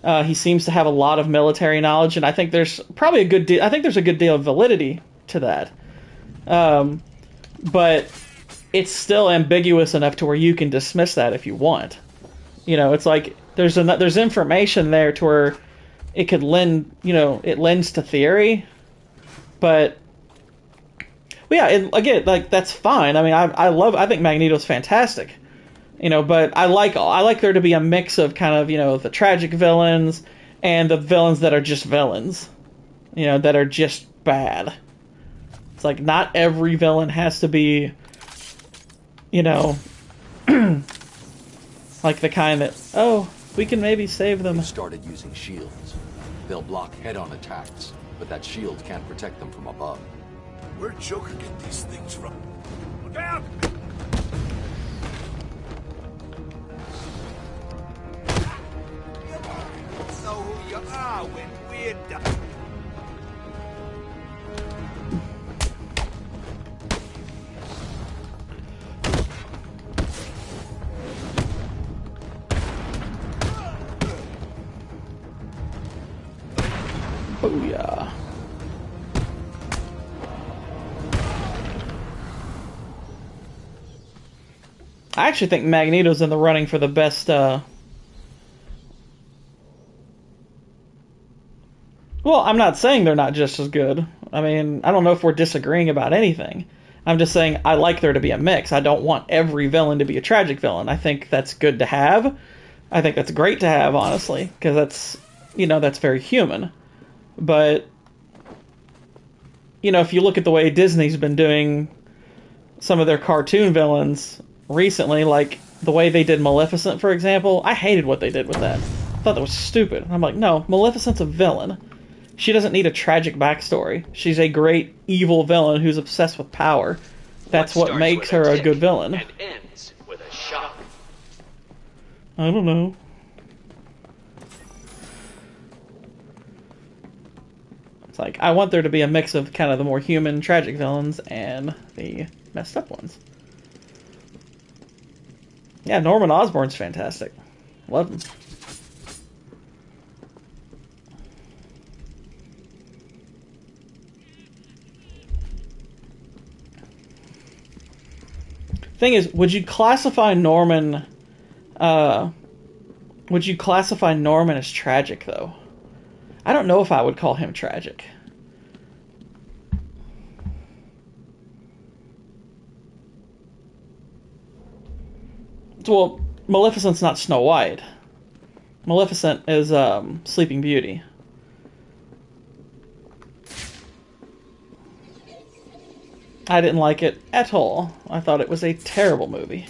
He seems to have a lot of military knowledge, and I think there's probably a good deal. I think there's a good deal of validity to that. But it's still ambiguous enough to where you can dismiss that if you want. You know, it's like there's information there to where it could lend, you know, it lends to theory. But yeah, again, like, that's fine. I mean, I think Magneto's fantastic. You know, but I like there to be a mix of kind of, you know, the tragic villains and the villains that are just villains. You know, that are just bad. It's like, not every villain has to be, you know, like the kind that, oh, we can maybe save them. They've started using shields. They'll block head-on attacks, but that shield can't protect them from above. Where'd Joker get these things from? Look out! Know who you are when we're done. Oh yeah. I actually think Magneto's in the running for the best, well, I'm not saying they're not just as good. I mean, I don't know if we're disagreeing about anything. I'm just saying I like there to be a mix. I don't want every villain to be a tragic villain. I think that's good to have. I think that's great to have, honestly, because that's, you know, that's very human. But, you know, if you look at the way Disney's been doing some of their cartoon villains recently, like the way they did Maleficent, for example, I hated what they did with that. I thought that was stupid. I'm like, no, Maleficent's a villain. She doesn't need a tragic backstory. She's a great evil villain who's obsessed with power. That's what makes her a good villain. And ends with a shock. I don't know. It's like, I want there to be a mix of kind of the more human, tragic villains and the messed up ones. Yeah, Norman Osborn's fantastic. Love him. Thing is, would you classify Norman as tragic, though? I don't know if I would call him tragic. Well, Maleficent's not Snow White. Maleficent is Sleeping Beauty. I didn't like it at all. I thought it was a terrible movie.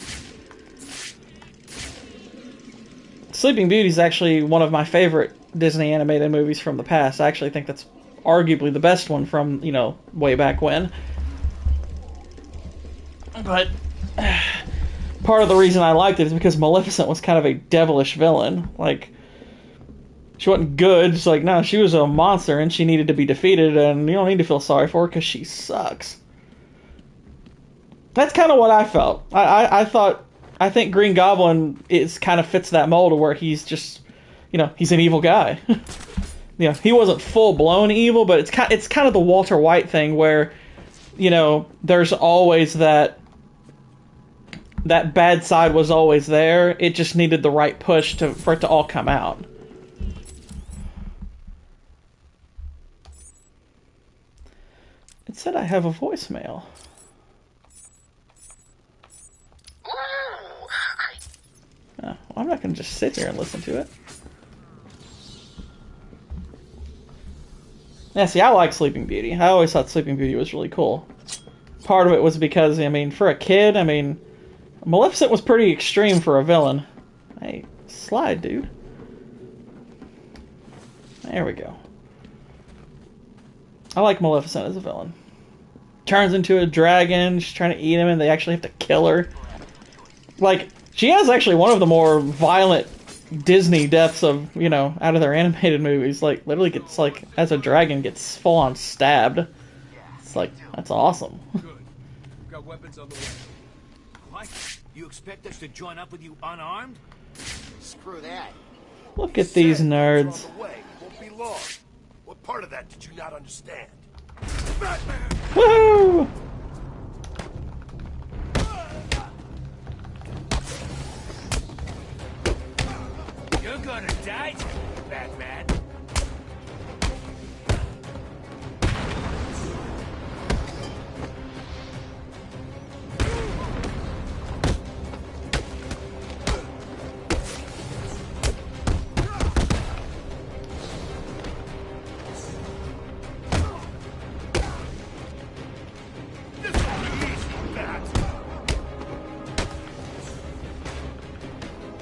Sleeping Beauty is actually one of my favorite Disney animated movies from the past. I actually think that's arguably the best one from, you know, way back when. But part of the reason I liked it is because Maleficent was kind of a devilish villain. Like, she wasn't good. It's like, no, she was a monster and she needed to be defeated, and you don't need to feel sorry for her because she sucks. That's kind of what I felt. I think Green Goblin kind of fits that mold of where he's just, you know, he's an evil guy. You know, he wasn't full blown evil, but it's kind of the Walter White thing where, you know, there's always that bad side was always there. It just needed the right push for it to all come out. It said I have a voicemail. Oh, well, I'm not going to just sit here and listen to it. Yeah, see, I like Sleeping Beauty. I always thought Sleeping Beauty was really cool. Part of it was because, I mean, for a kid, I mean, Maleficent was pretty extreme for a villain. Hey, slide, dude. There we go. I like Maleficent as a villain. Turns into a dragon, she's trying to eat him, and they actually have to kill her. Like, she has actually one of the more violent Disney deaths of, you know, out of their animated movies. Like, literally gets, like, as a dragon, gets full-on stabbed. It's like, that's awesome. Good. Got weapons on the way. What? You expect us to join up with you unarmed? Screw that. Look at these nerds. Won't be long. What part of that did you not understand? Woohoo! You're gonna die, Batman.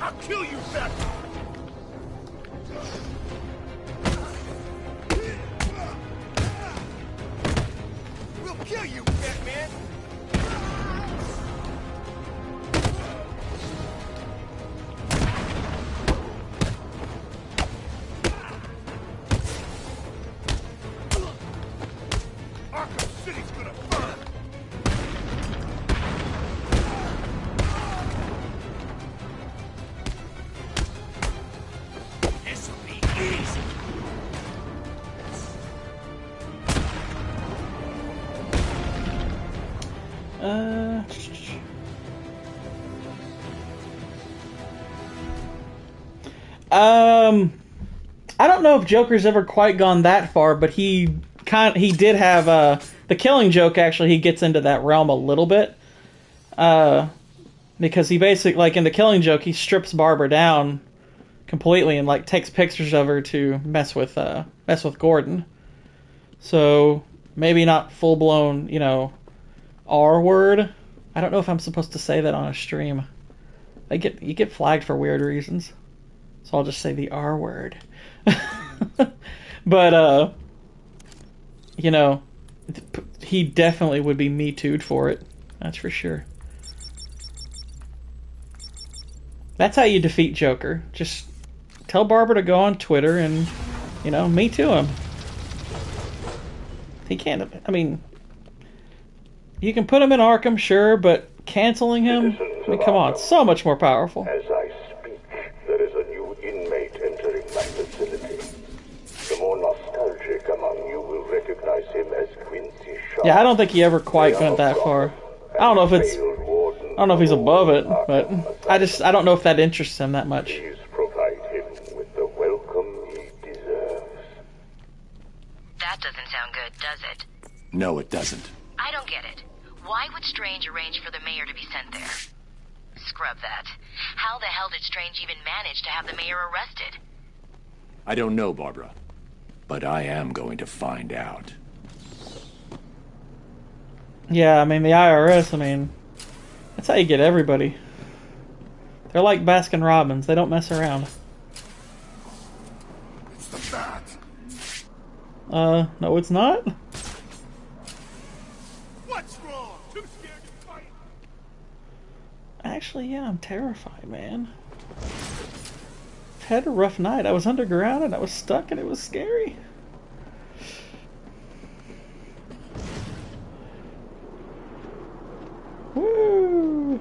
I'll kill you, Batman! We'll kill you, Batman! Arkham City's gonna burn! This'll be easy. I don't know if Joker's ever quite gone that far, but he did have the Killing Joke. Actually, he gets into that realm a little bit, because he basically, like in the Killing Joke, he strips Barbara down completely and like takes pictures of her to mess with Gordon. So maybe not full blown, you know, R word. I don't know if I'm supposed to say that on a stream. You get flagged for weird reasons. So I'll just say the R word. But, you know, he definitely would be Me Too'd for it. That's for sure. That's how you defeat Joker. Just tell Barbara to go on Twitter and, you know, Me Too him. He can't, I mean, you can put him in Arkham, sure, but canceling him? I mean, come on, it's so much more powerful. As I speak, there is a new inmate entering my facility. The more nostalgic among you will recognize him as Quincy Sharp. Yeah, I don't think he ever quite went that far. I don't know if he's above it, but I don't know if that interests him that much. Please provide him with the welcome he deserves. does it? No, it doesn't. I don't get it. Why would Strange arrange for the mayor to be sent there? Scrub that. How the hell did Strange even manage to have the mayor arrested? I don't know, Barbara. But I am going to find out. Yeah, I mean, the IRS, I mean, that's how you get everybody. They're like Baskin Robbins. They don't mess around. It's the bat. No, it's not. What's wrong? Too scared to fight? Actually, yeah, I'm terrified, man. Had a rough night. I was underground and I was stuck and it was scary. Woo!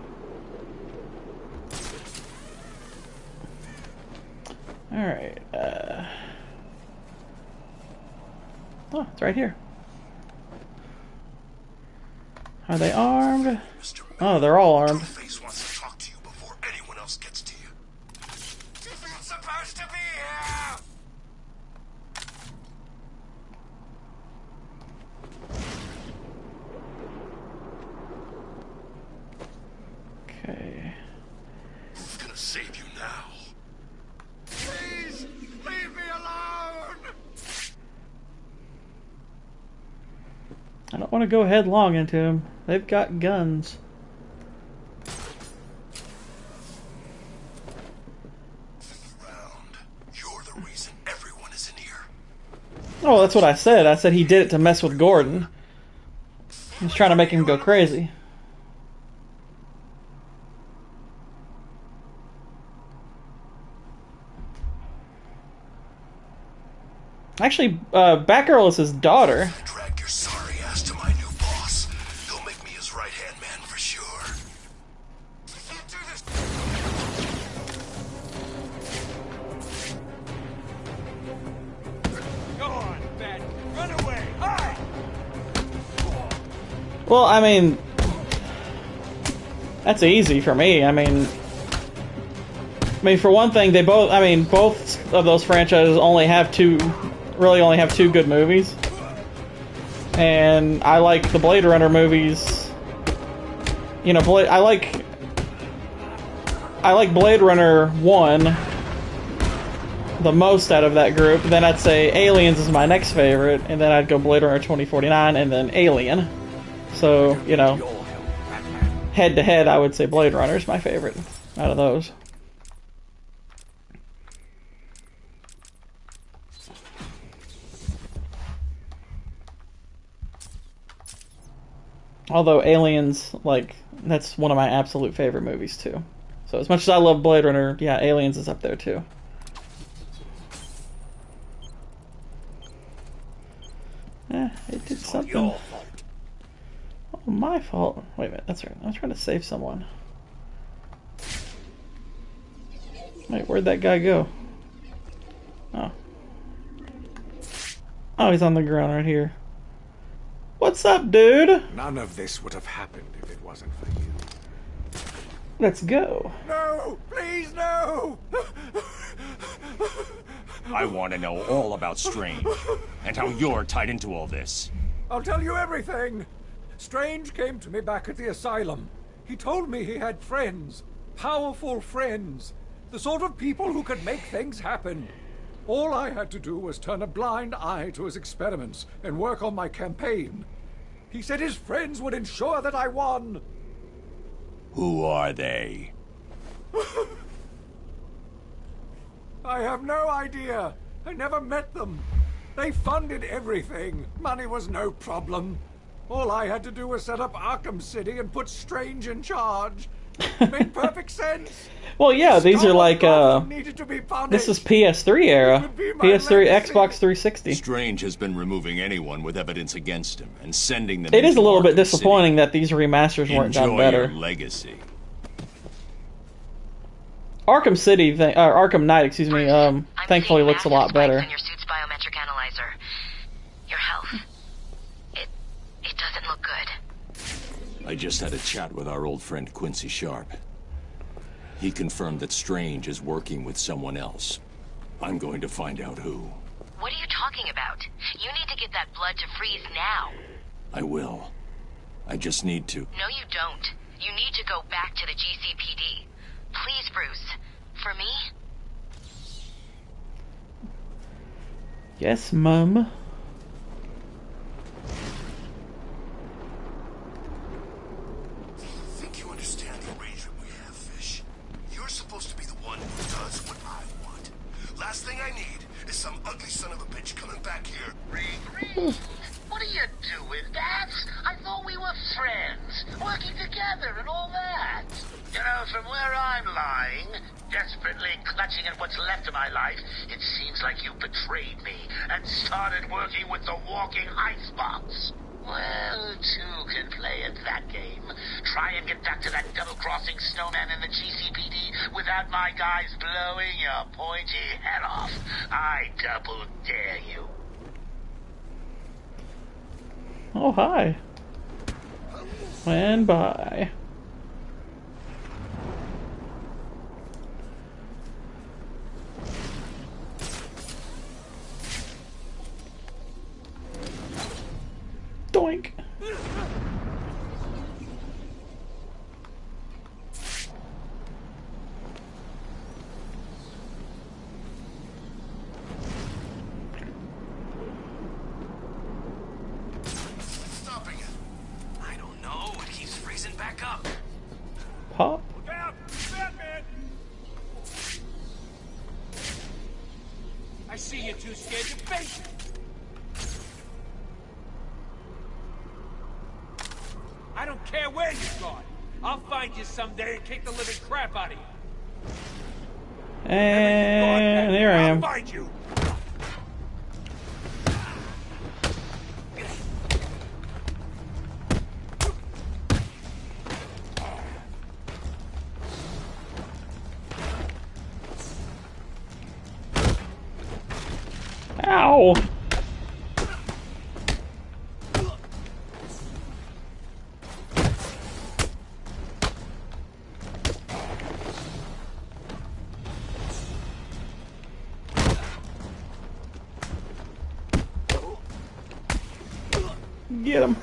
Alright, oh, it's right here. Are they armed? Oh, they're all armed. Two-Face wants to talk to you before anyone else gets to you. Two-Face supposed to be here! Okay. Who's gonna save you now? Please, leave me alone! I don't want to go headlong into them. They've got guns. You're the reason everyone is in here. Oh, that's what I said. I said he did it to mess with Gordon. He was trying to make him go crazy. Actually, Batgirl is his daughter. Drag your sorry ass to my new boss. He'll make me his right-hand man for sure. You can't do this. Go on, Bat. Run away. Hide! Well, I mean, that's easy for me. I mean, for one thing, they both. I mean, both of those franchises only have two good movies, and I like the Blade Runner movies. You know, I like Blade Runner 1 the most out of that group. Then I'd say Aliens is my next favorite, and then I'd go Blade Runner 2049, and then Alien. So, you know, head to head, I would say Blade Runner is my favorite out of those. Although Aliens, like, that's one of my absolute favorite movies too. So as much as I love Blade Runner, yeah, Aliens is up there too. It did something. Oh, my fault. Wait a minute, that's right. I was trying to save someone. Wait, where'd that guy go? Oh. Oh, he's on the ground right here. What's up, dude? None of this would have happened if it wasn't for you. Let's go. No! Please, no! I want to know all about Strange, and how you're tied into all this. I'll tell you everything! Strange came to me back at the asylum. He told me he had friends. Powerful friends. The sort of people who could make things happen. All I had to do was turn a blind eye to his experiments and work on my campaign. He said his friends would ensure that I won. Who are they? I have no idea. I never met them. They funded everything. Money was no problem. All I had to do was set up Arkham City and put Strange in charge. Made perfect sense. Well, yeah, these are like, this is PS3 era. PS3, Xbox 360. Strange has been removing anyone with evidence against him and sending them. It is a little bit Arkham disappointing City. that these remasters weren't done Enjoy better. your legacy. Arkham City, Arkham Knight, excuse me, thankfully looks a lot better. On your suit's biometric analyzer. Your health. It doesn't look good. I just had a chat with our old friend Quincy Sharp. He confirmed that Strange is working with someone else. I'm going to find out who. What are you talking about? You need to get that blood to freeze now. I will. I just need to. No, you don't. You need to go back to the GCPD. Please, Bruce. For me? Yes, Mum. Think you understand the arrangement we have, Fish? You're supposed to be the one who does what I want. Last thing I need is some ugly son of a bitch coming back here. Reed, what are you doing, Bats? I thought we were friends, working together and all that. You know, from where I'm lying, desperately clutching at what's left of my life, it seems like you betrayed me and started working with the walking icebox. Well, two can play at that game. Try and get back to that double-crossing snowman in the GCPD without my guys blowing your pointy head off. I double dare you. Oh, hi. And bye. Doink. Stopping it. I don't know. It keeps freezing back up. Pop. Look out! Batman! I see you're too scared to face it. I don't care where you've gone. I'll find you someday and kick the living crap out of you. And here I am. I'll find you. Ow. Get him.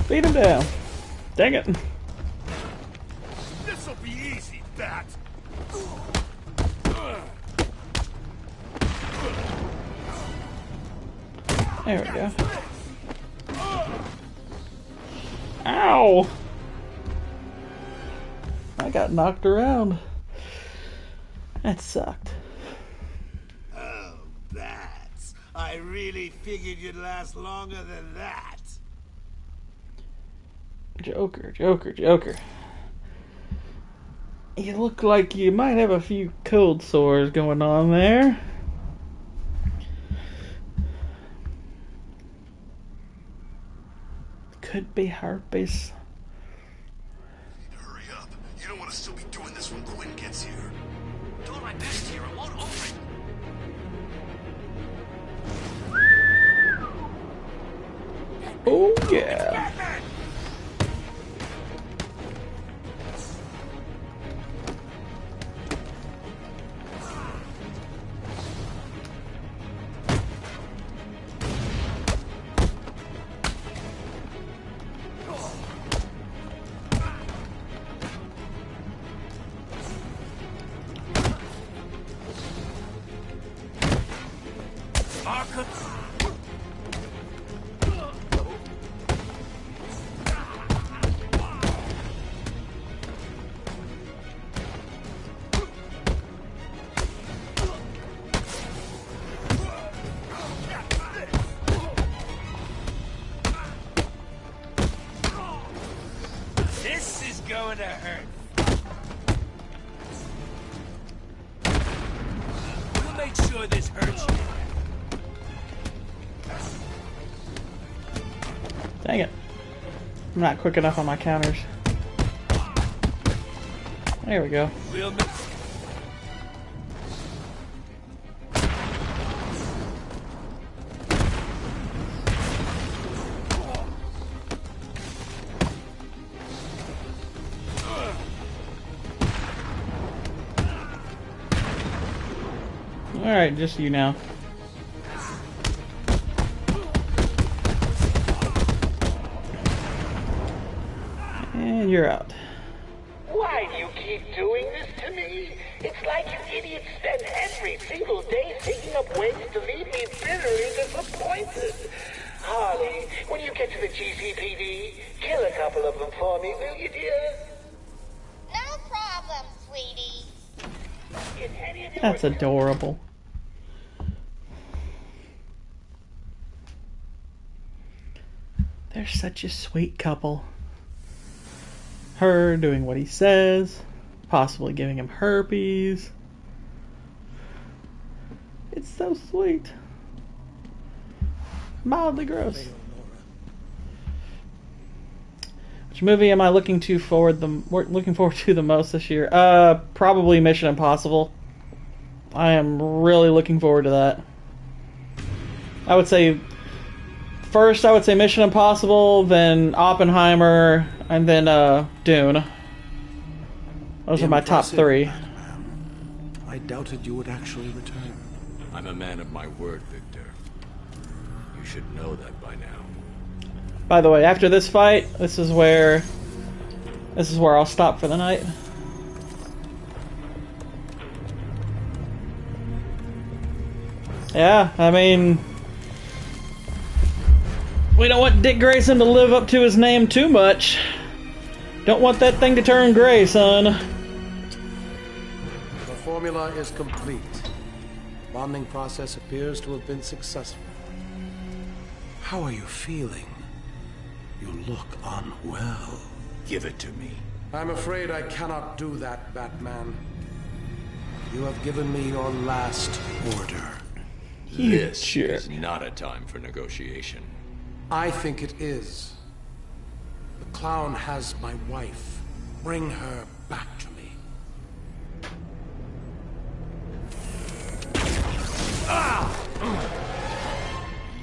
Beat him down. Dang it. This'll be easy, Bat. There we go. Ow! I got knocked around. That sucked. Oh, Bats. I really figured you'd last longer than that. Joker, Joker, Joker. You look like you might have a few cold sores going on there. Could be herpes. Hurry up. You don't want to still be doing this when Quinn gets here. I'm doing my best here. I won't open. Oh yeah. Arkham. This is going to hurt. We'll make sure this hurts you. Dang it. I'm not quick enough on my counters. There we go. We'll make... Alright, just you now. And you're out. Why do you keep doing this to me? It's like you idiots spend every single day thinking up ways to leave me bitterly disappointed. Harley, when you get to the GCPD, kill a couple of them for me, will you, dear? No problem, sweetie. That's adorable. They're such a sweet couple. Her doing what he says, possibly giving him herpes. It's so sweet. Mildly gross. Which movie am I looking forward to the most this year? Probably Mission Impossible. I am really looking forward to that. I would say first, I would say Mission Impossible, then Oppenheimer, and then Dune. Those are my top three. I doubted you would actually return. I'm a man of my word, Victor. You should know that by now. By the way, after this fight, this is where I'll stop for the night. Yeah, I mean, we don't want Dick Grayson to live up to his name too much. Don't want that thing to turn gray, son. The formula is complete. Bonding process appears to have been successful. How are you feeling? You look unwell. Give it to me. I'm afraid I cannot do that, Batman. You have given me your last order. This is not a time for negotiation. I think it is. The clown has my wife. Bring her back to me.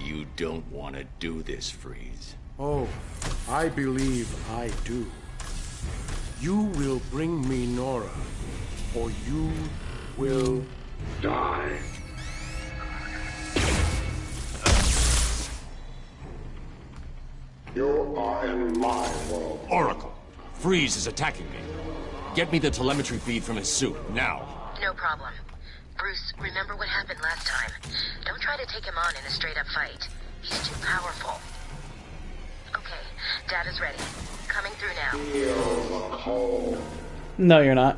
You don't want to do this, Freeze. Oh, I believe I do. You will bring me Nora, or you will die. You are in my world. Oracle, Freeze is attacking me. Get me the telemetry feed from his suit, now. No problem. Bruce, remember what happened last time. Don't try to take him on in a straight-up fight. He's too powerful. Okay, data's ready. Coming through now. No, you're not.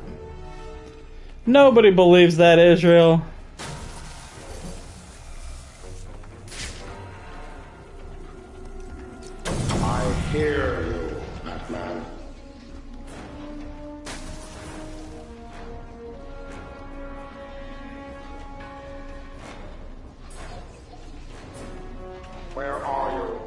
Nobody believes that, Israel. I hear you, Batman. Where are you?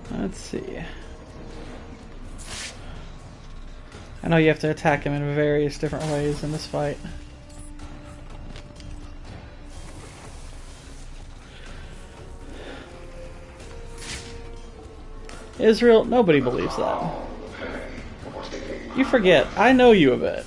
Let's see. I know you have to attack him in various different ways in this fight. Israel, nobody believes that. You forget, I know you a bit.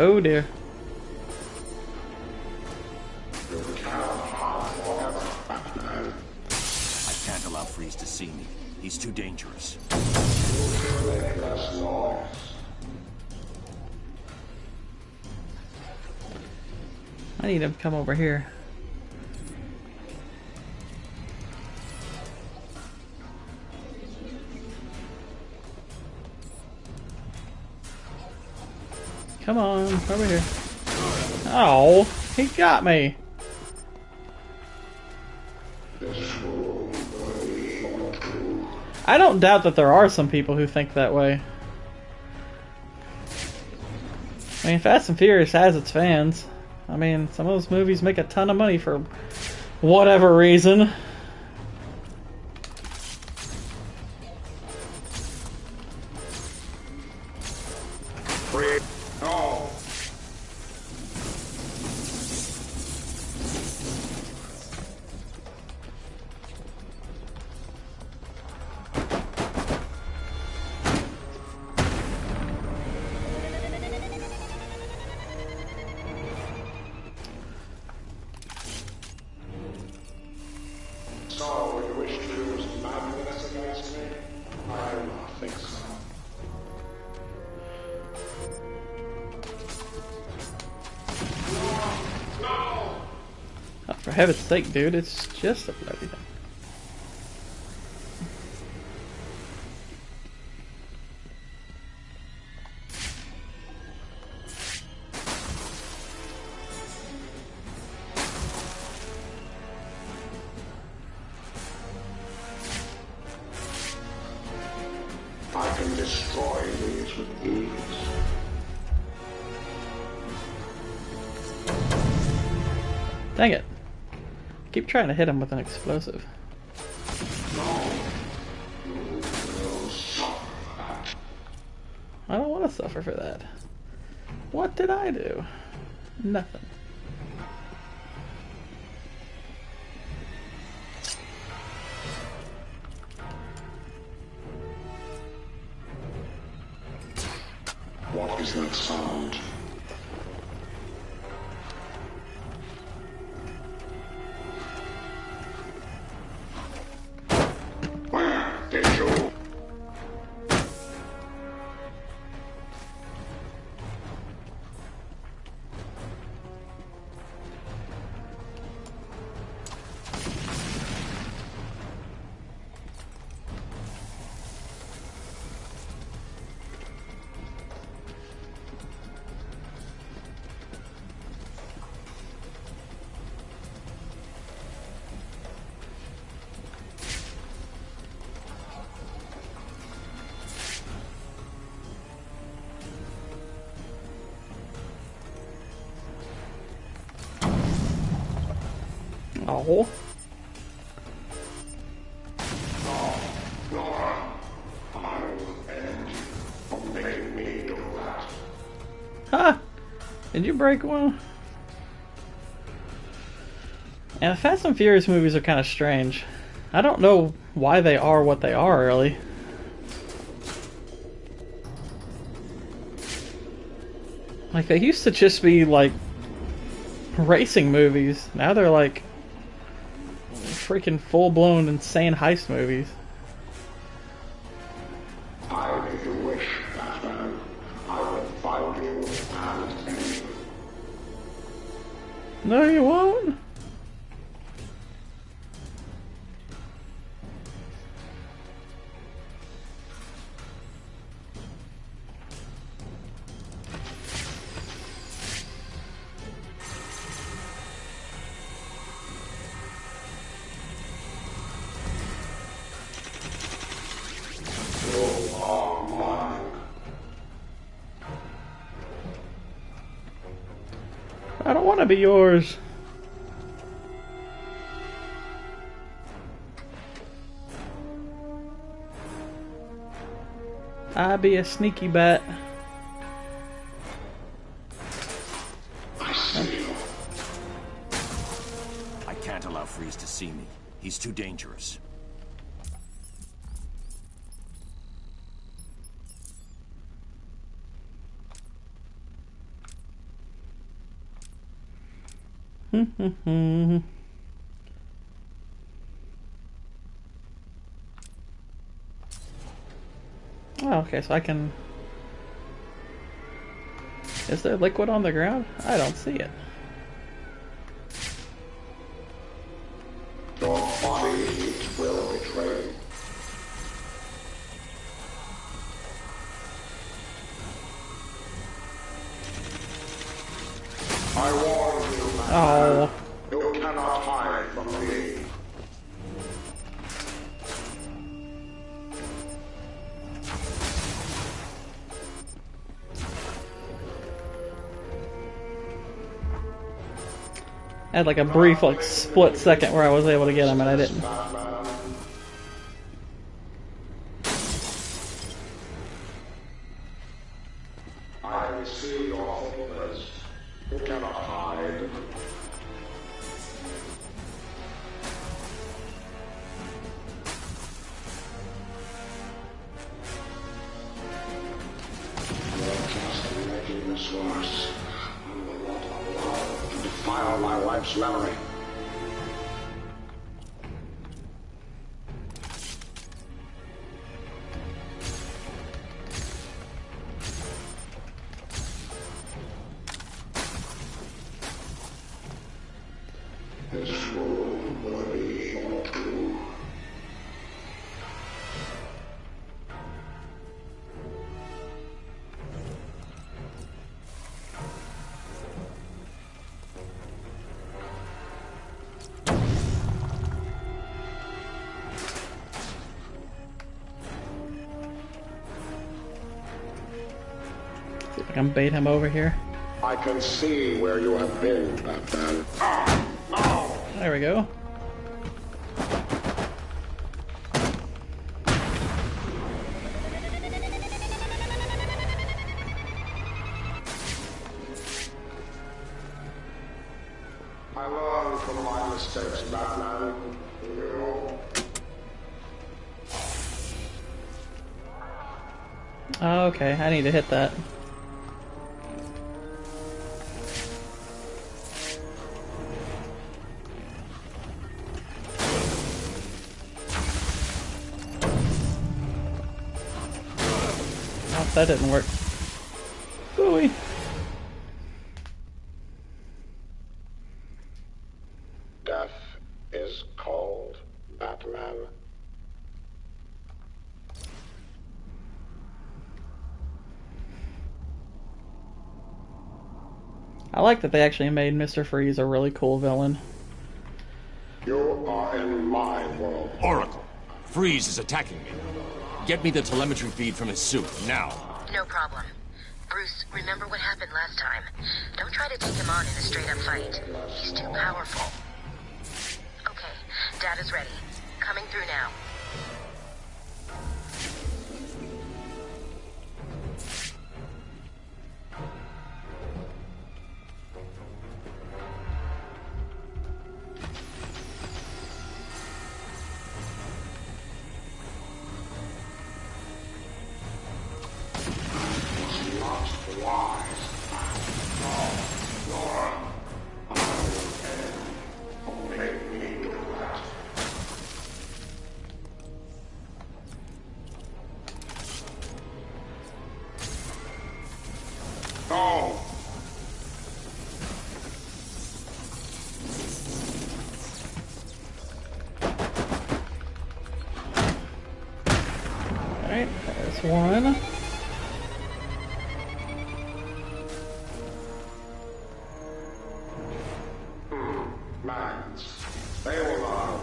Oh dear. I can't allow Freeze to see me. He's too dangerous. I need him to come over here. Come on, over here. Oh, he got me. I don't doubt that there are some people who think that way. I mean, Fast and Furious has its fans. I mean, some of those movies make a ton of money for whatever reason. So you wish to use madness against me? I do not think so. Oh, for heaven's sake, dude, it's just a bloody thing. I can destroy these with ease. Dang it. Keep trying to hit him with an explosive. I don't want to suffer for that. What did I do? Nothing. What is that sound? Where did you? Oh. Huh? Did you break one? And the Fast and Furious movies are kind of strange. I don't know why they are what they are, really. Like, they used to just be, like, racing movies. Now they're, like, freaking full-blown insane heist movies. I make a wish, Batman. I will find you and end you. No, you won't. I don't want to be yours. I be a sneaky bat. I can't allow Freeze to see me. He's too dangerous. Oh, okay, so I can... Is there liquid on the ground? I don't see it. Your body heat will betray. Oh. You cannot hide from me. I had like a brief, like, split second where I was able to get him, and I didn't. I see your fullness. You cannot hide. You're just making this worse. You will not allow to defile my wife's memory. This room will be your tomb. See if I can bait him over here. I can see where you have been, Batman. There we go. I learned from my mistakes, Batman. Oh, okay, I need to hit that. Oh, that didn't work. Ooh-wee. Death is cold, Batman. I like that they actually made Mr. Freeze a really cool villain. You are in my world. Oracle, Freeze is attacking me. Get me the telemetry feed from his suit, now. No problem. Bruce, remember what happened last time. Don't try to take him on in a straight-up fight. He's too powerful. Okay, data's ready. Coming through now. No! Alright, there's one. They will not.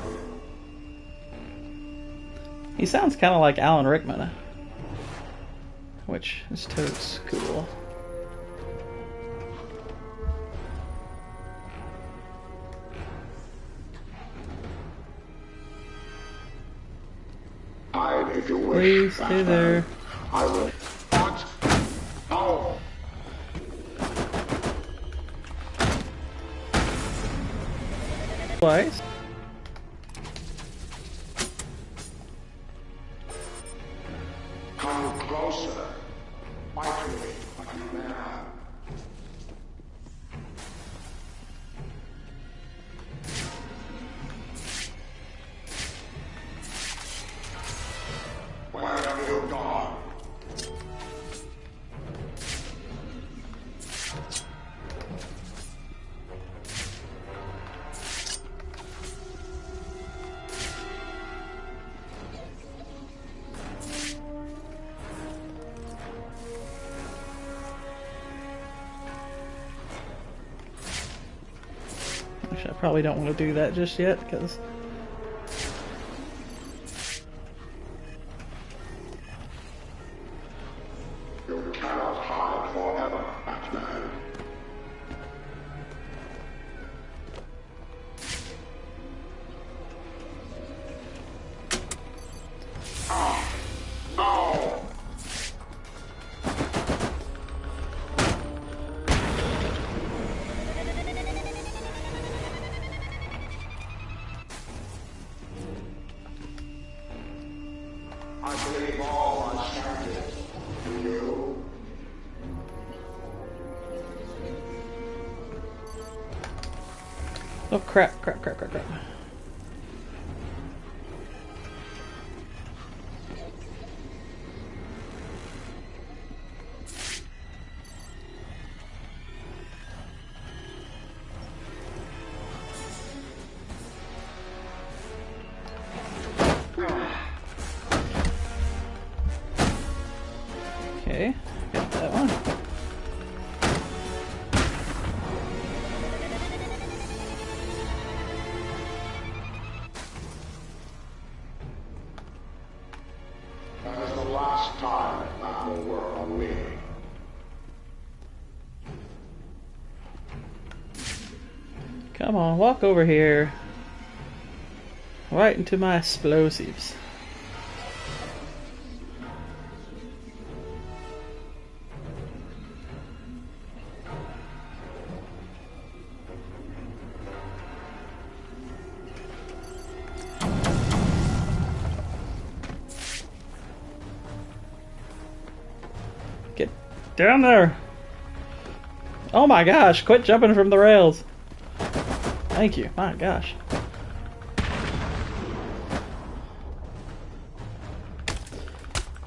He sounds kind of like Alan Rickman, which is totes cool. Hide if you wish. Please stay there. I will. What? No! Twice. Come closer. Fight me like a man. Where have you gone? Actually, I probably don't want to do that just yet, because... You cannot hide forever, Batman. No! I believe all my chances. Do you? Oh crap. Okay, got that one. That is the last time that will work on me. Come on, walk over here. Right into my explosives. Get down there! Oh my gosh, quit jumping from the rails. Thank you, my gosh.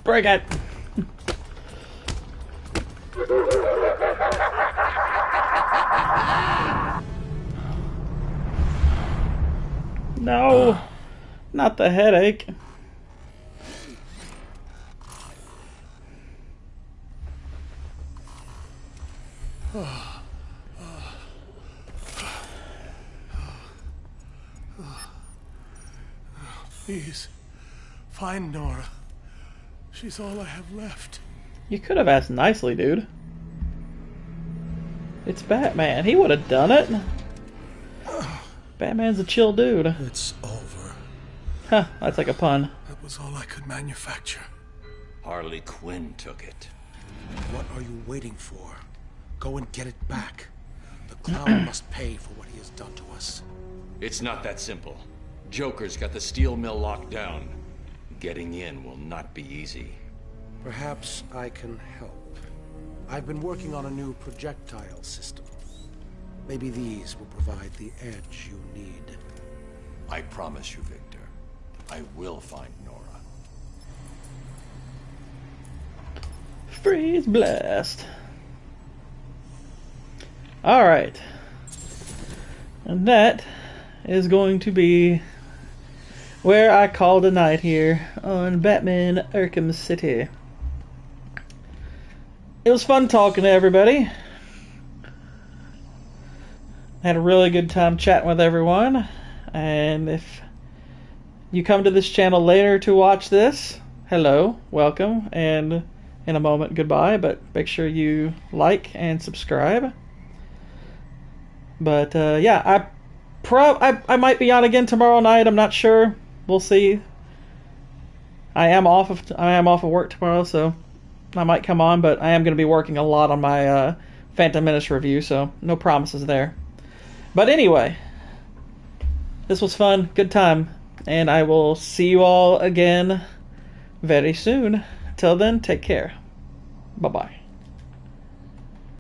Break it! No! Not the headache. Please, find Nora. She's all I have left. You could have asked nicely, dude. It's Batman. He would have done it. Batman's a chill dude. It's over. Huh, that's like a pun. That was all I could manufacture. Harley Quinn took it. What are you waiting for? Go and get it back. The clown must pay for what he has done to us. It's not that simple. Joker's got the steel mill locked down. Getting in will not be easy. Perhaps I can help. I've been working on a new projectile system. Maybe these will provide the edge you need. I promise you, Victor. I will find Nora. Freeze blast. Alright. And that is going to be where I called a night here on Batman Arkham City. It was fun talking to everybody. I had a really good time chatting with everyone. And if you come to this channel later to watch this, hello, welcome, and in a moment, goodbye. But make sure you like and subscribe. But yeah, I might be on again tomorrow night. I'm not sure. We'll see. I am off of work tomorrow, so I might come on, but I am going to be working a lot on my Phantom Menace review, so no promises there. But anyway, this was fun, good time, and I will see you all again very soon. Till then, take care. Bye-bye.